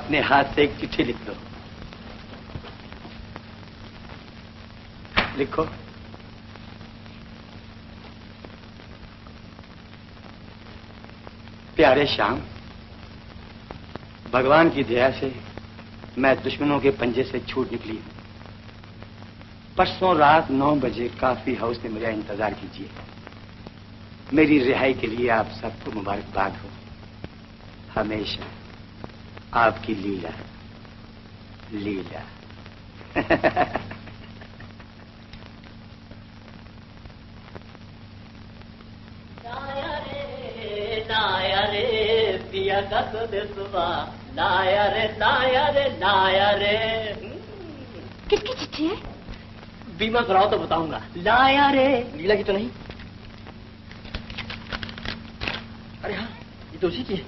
अपने हाथ से एक चिट्ठी लिख दो। लिखो। प्यारे श्याम, भगवान की दया से मैं दुश्मनों के पंजे से छूट निकली हूं। परसों रात 9 बजे काफी हाउस में मेरा इंतजार कीजिए। मेरी रिहाई के लिए आप सबको मुबारकबाद हो। हमेशा आपकी लीला। लीला। लाया रे पिया का तो देसुआ, लाया रे लाया रे लाया रे। किसकी चिट्ठी है? बीमा कराओ तो बताऊंगा। लाया रे। लीला की तो नहीं? अरे हाँ, ये तो उसी की है।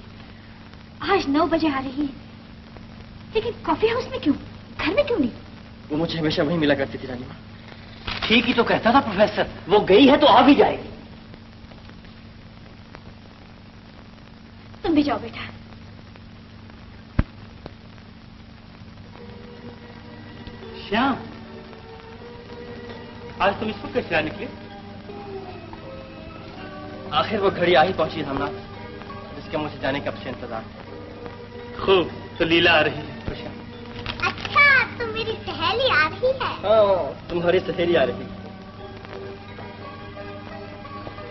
आज 9 बजे आ रही है, लेकिन कॉफी हाउस में क्यों? घर में क्यों नहीं? वो मुझे हमेशा वहीं मिला करती थी रानी माँ। ठीक ही तो कहता था प्रोफेसर, वो गई है तो आ भी जाएगी। तुम भी जाओ बेटा। श्याम, आज तुम इसको कैसे आ निकले? आखिर वो घड़ी आ ही पहुंची रामनाथ, जिसका मुझे जाने का अब से इंतजार था। खूब, तो लीला आ रही है। अच्छा, तो मेरी सहेली आ रही है। हाँ, तुम्हारी सहेली आ रही है।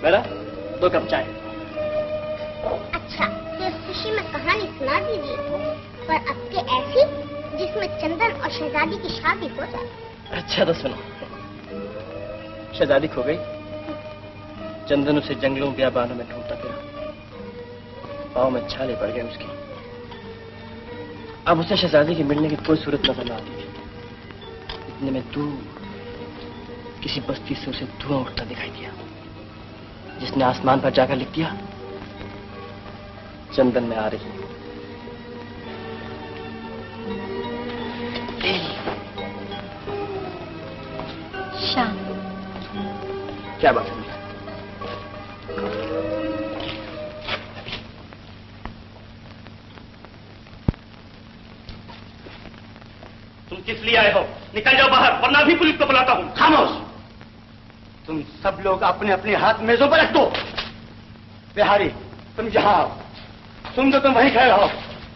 मेरा 2 कप चाय। अच्छा, तो इस खुशी में कहानी सुना दीजिए, पर अब के ऐसी जिसमें चंदन और शहजादी की शादी हो जाए। अच्छा तो सुनो। शहजादी खो गई, चंदन उसे जंगलों बियाबानों में ढूंढता फिरा, पाँव में छाले पड़ गए उसकी। अब उसे शहजादी के मिलने की कोई सूरत नजर न आती थी। इतने में दूर किसी बस्ती से उसे धुआं उठता दिखाई दिया, जिसने आसमान पर जाकर लिख दिया, चंदन में आ रही है। श्याम, क्या बात है? तुम किस लिए आए हो? निकल जाओ बाहर, वरना भी पुलिस को बुलाता हूँ। खामोश! तुम सब लोग अपने अपने हाथ मेजों पर रख दो। बिहारी, तुम जहां आओ। तुम तो वहीं खड़े रहो,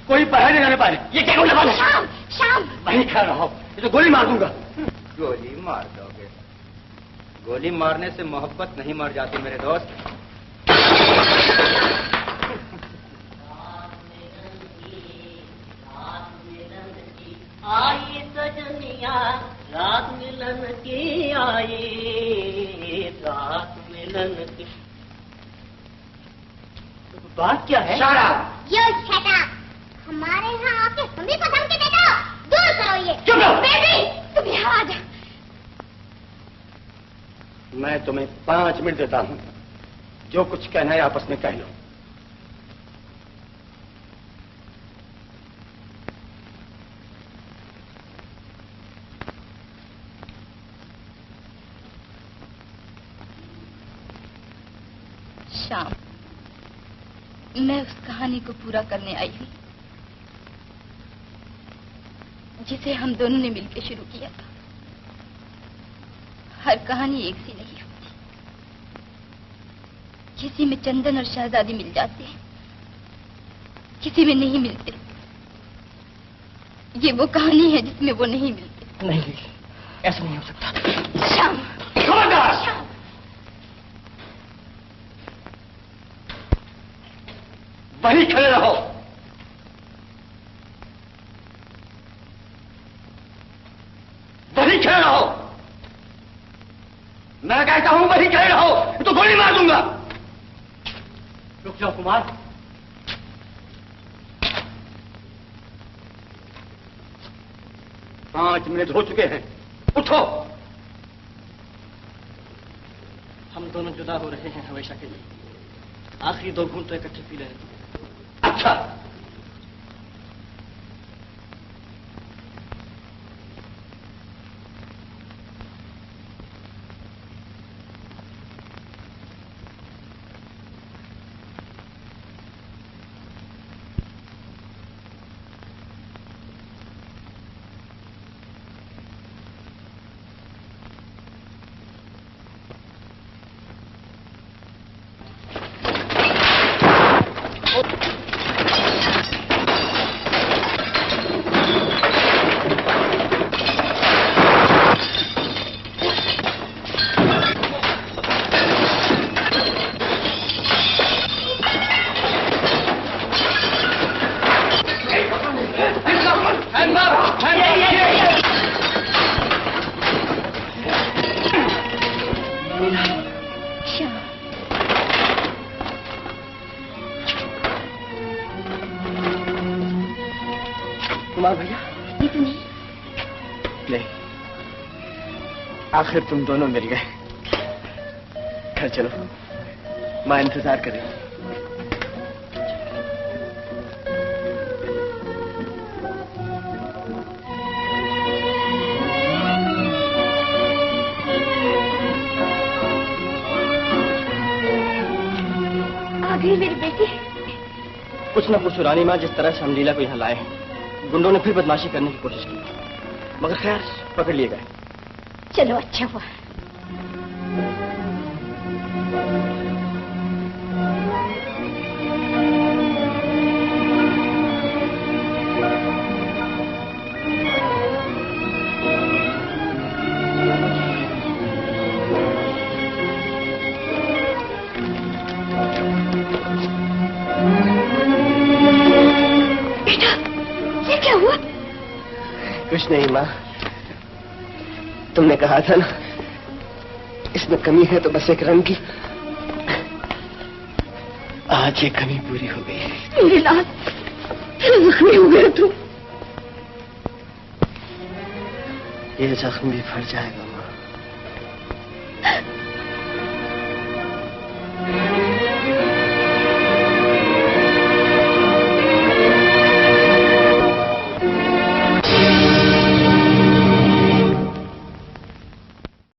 कोई बाहर नहीं जाने पाए। ये क्या गोली मार? श्याम, श्याम, वहीं खड़े रहो, ये तो गोली मार दूंगा। गोली मार दोगे? गोली मारने से मोहब्बत नहीं मर जाती मेरे दोस्त। आई सजनिया रात मिलन की, आई रात मिलन की। बात क्या है? यो छटा, हमारे यहाँ आके हमें को धमकी देते हो? दूर करो ये। चुप रहो। बेबी, तुम यहाँ आ जा। मैं तुम्हें 5 मिनट देता हूं, जो कुछ कहना है आपस में कह लो। श्याम, मैं उस कहानी को पूरा करने आई हूँ जिसे हम दोनों ने मिलकर शुरू किया था। हर कहानी एक सी नहीं होती, किसी में चंदन और शहजादी मिल जाते हैं, किसी में नहीं मिलते। ये वो कहानी है जिसमें वो नहीं मिलते। नहीं, ऐसा नहीं हो सकता। श्याम, खबरदार! वहीं खड़े रहो। वहीं खड़े रहो। मैं कहता हूं वहीं खड़े रहो, तो गोली मार दूंगा। रुक जाओ कुमार। पांच मिनट हो चुके हैं, उठो। हम दोनों जुदा हो रहे हैं हमेशा के लिए। आखिरी 2 घूंट तो इकट्ठे पी रहे। अच्छा, ले, आखिर तुम दोनों मिल गए। घर चलो, माँ इंतजार करें। आ गई मेरी बेटी। कुछ न कुछ रानी माँ, जिस तरह से हम लीला को यहाँ लाए हैं, गुंडों ने फिर बदमाशी करने की कोशिश की, मगर खैर पकड़ लिए गए। चलो अच्छा हुआ। कुछ नहीं माँ, तुमने कहा था ना इसमें कमी है तो बस एक रंग की, आज ये कमी पूरी हो गई। मेरे लाल, जख्मी हो गए तुम। ये जख्म भी भर जाएगा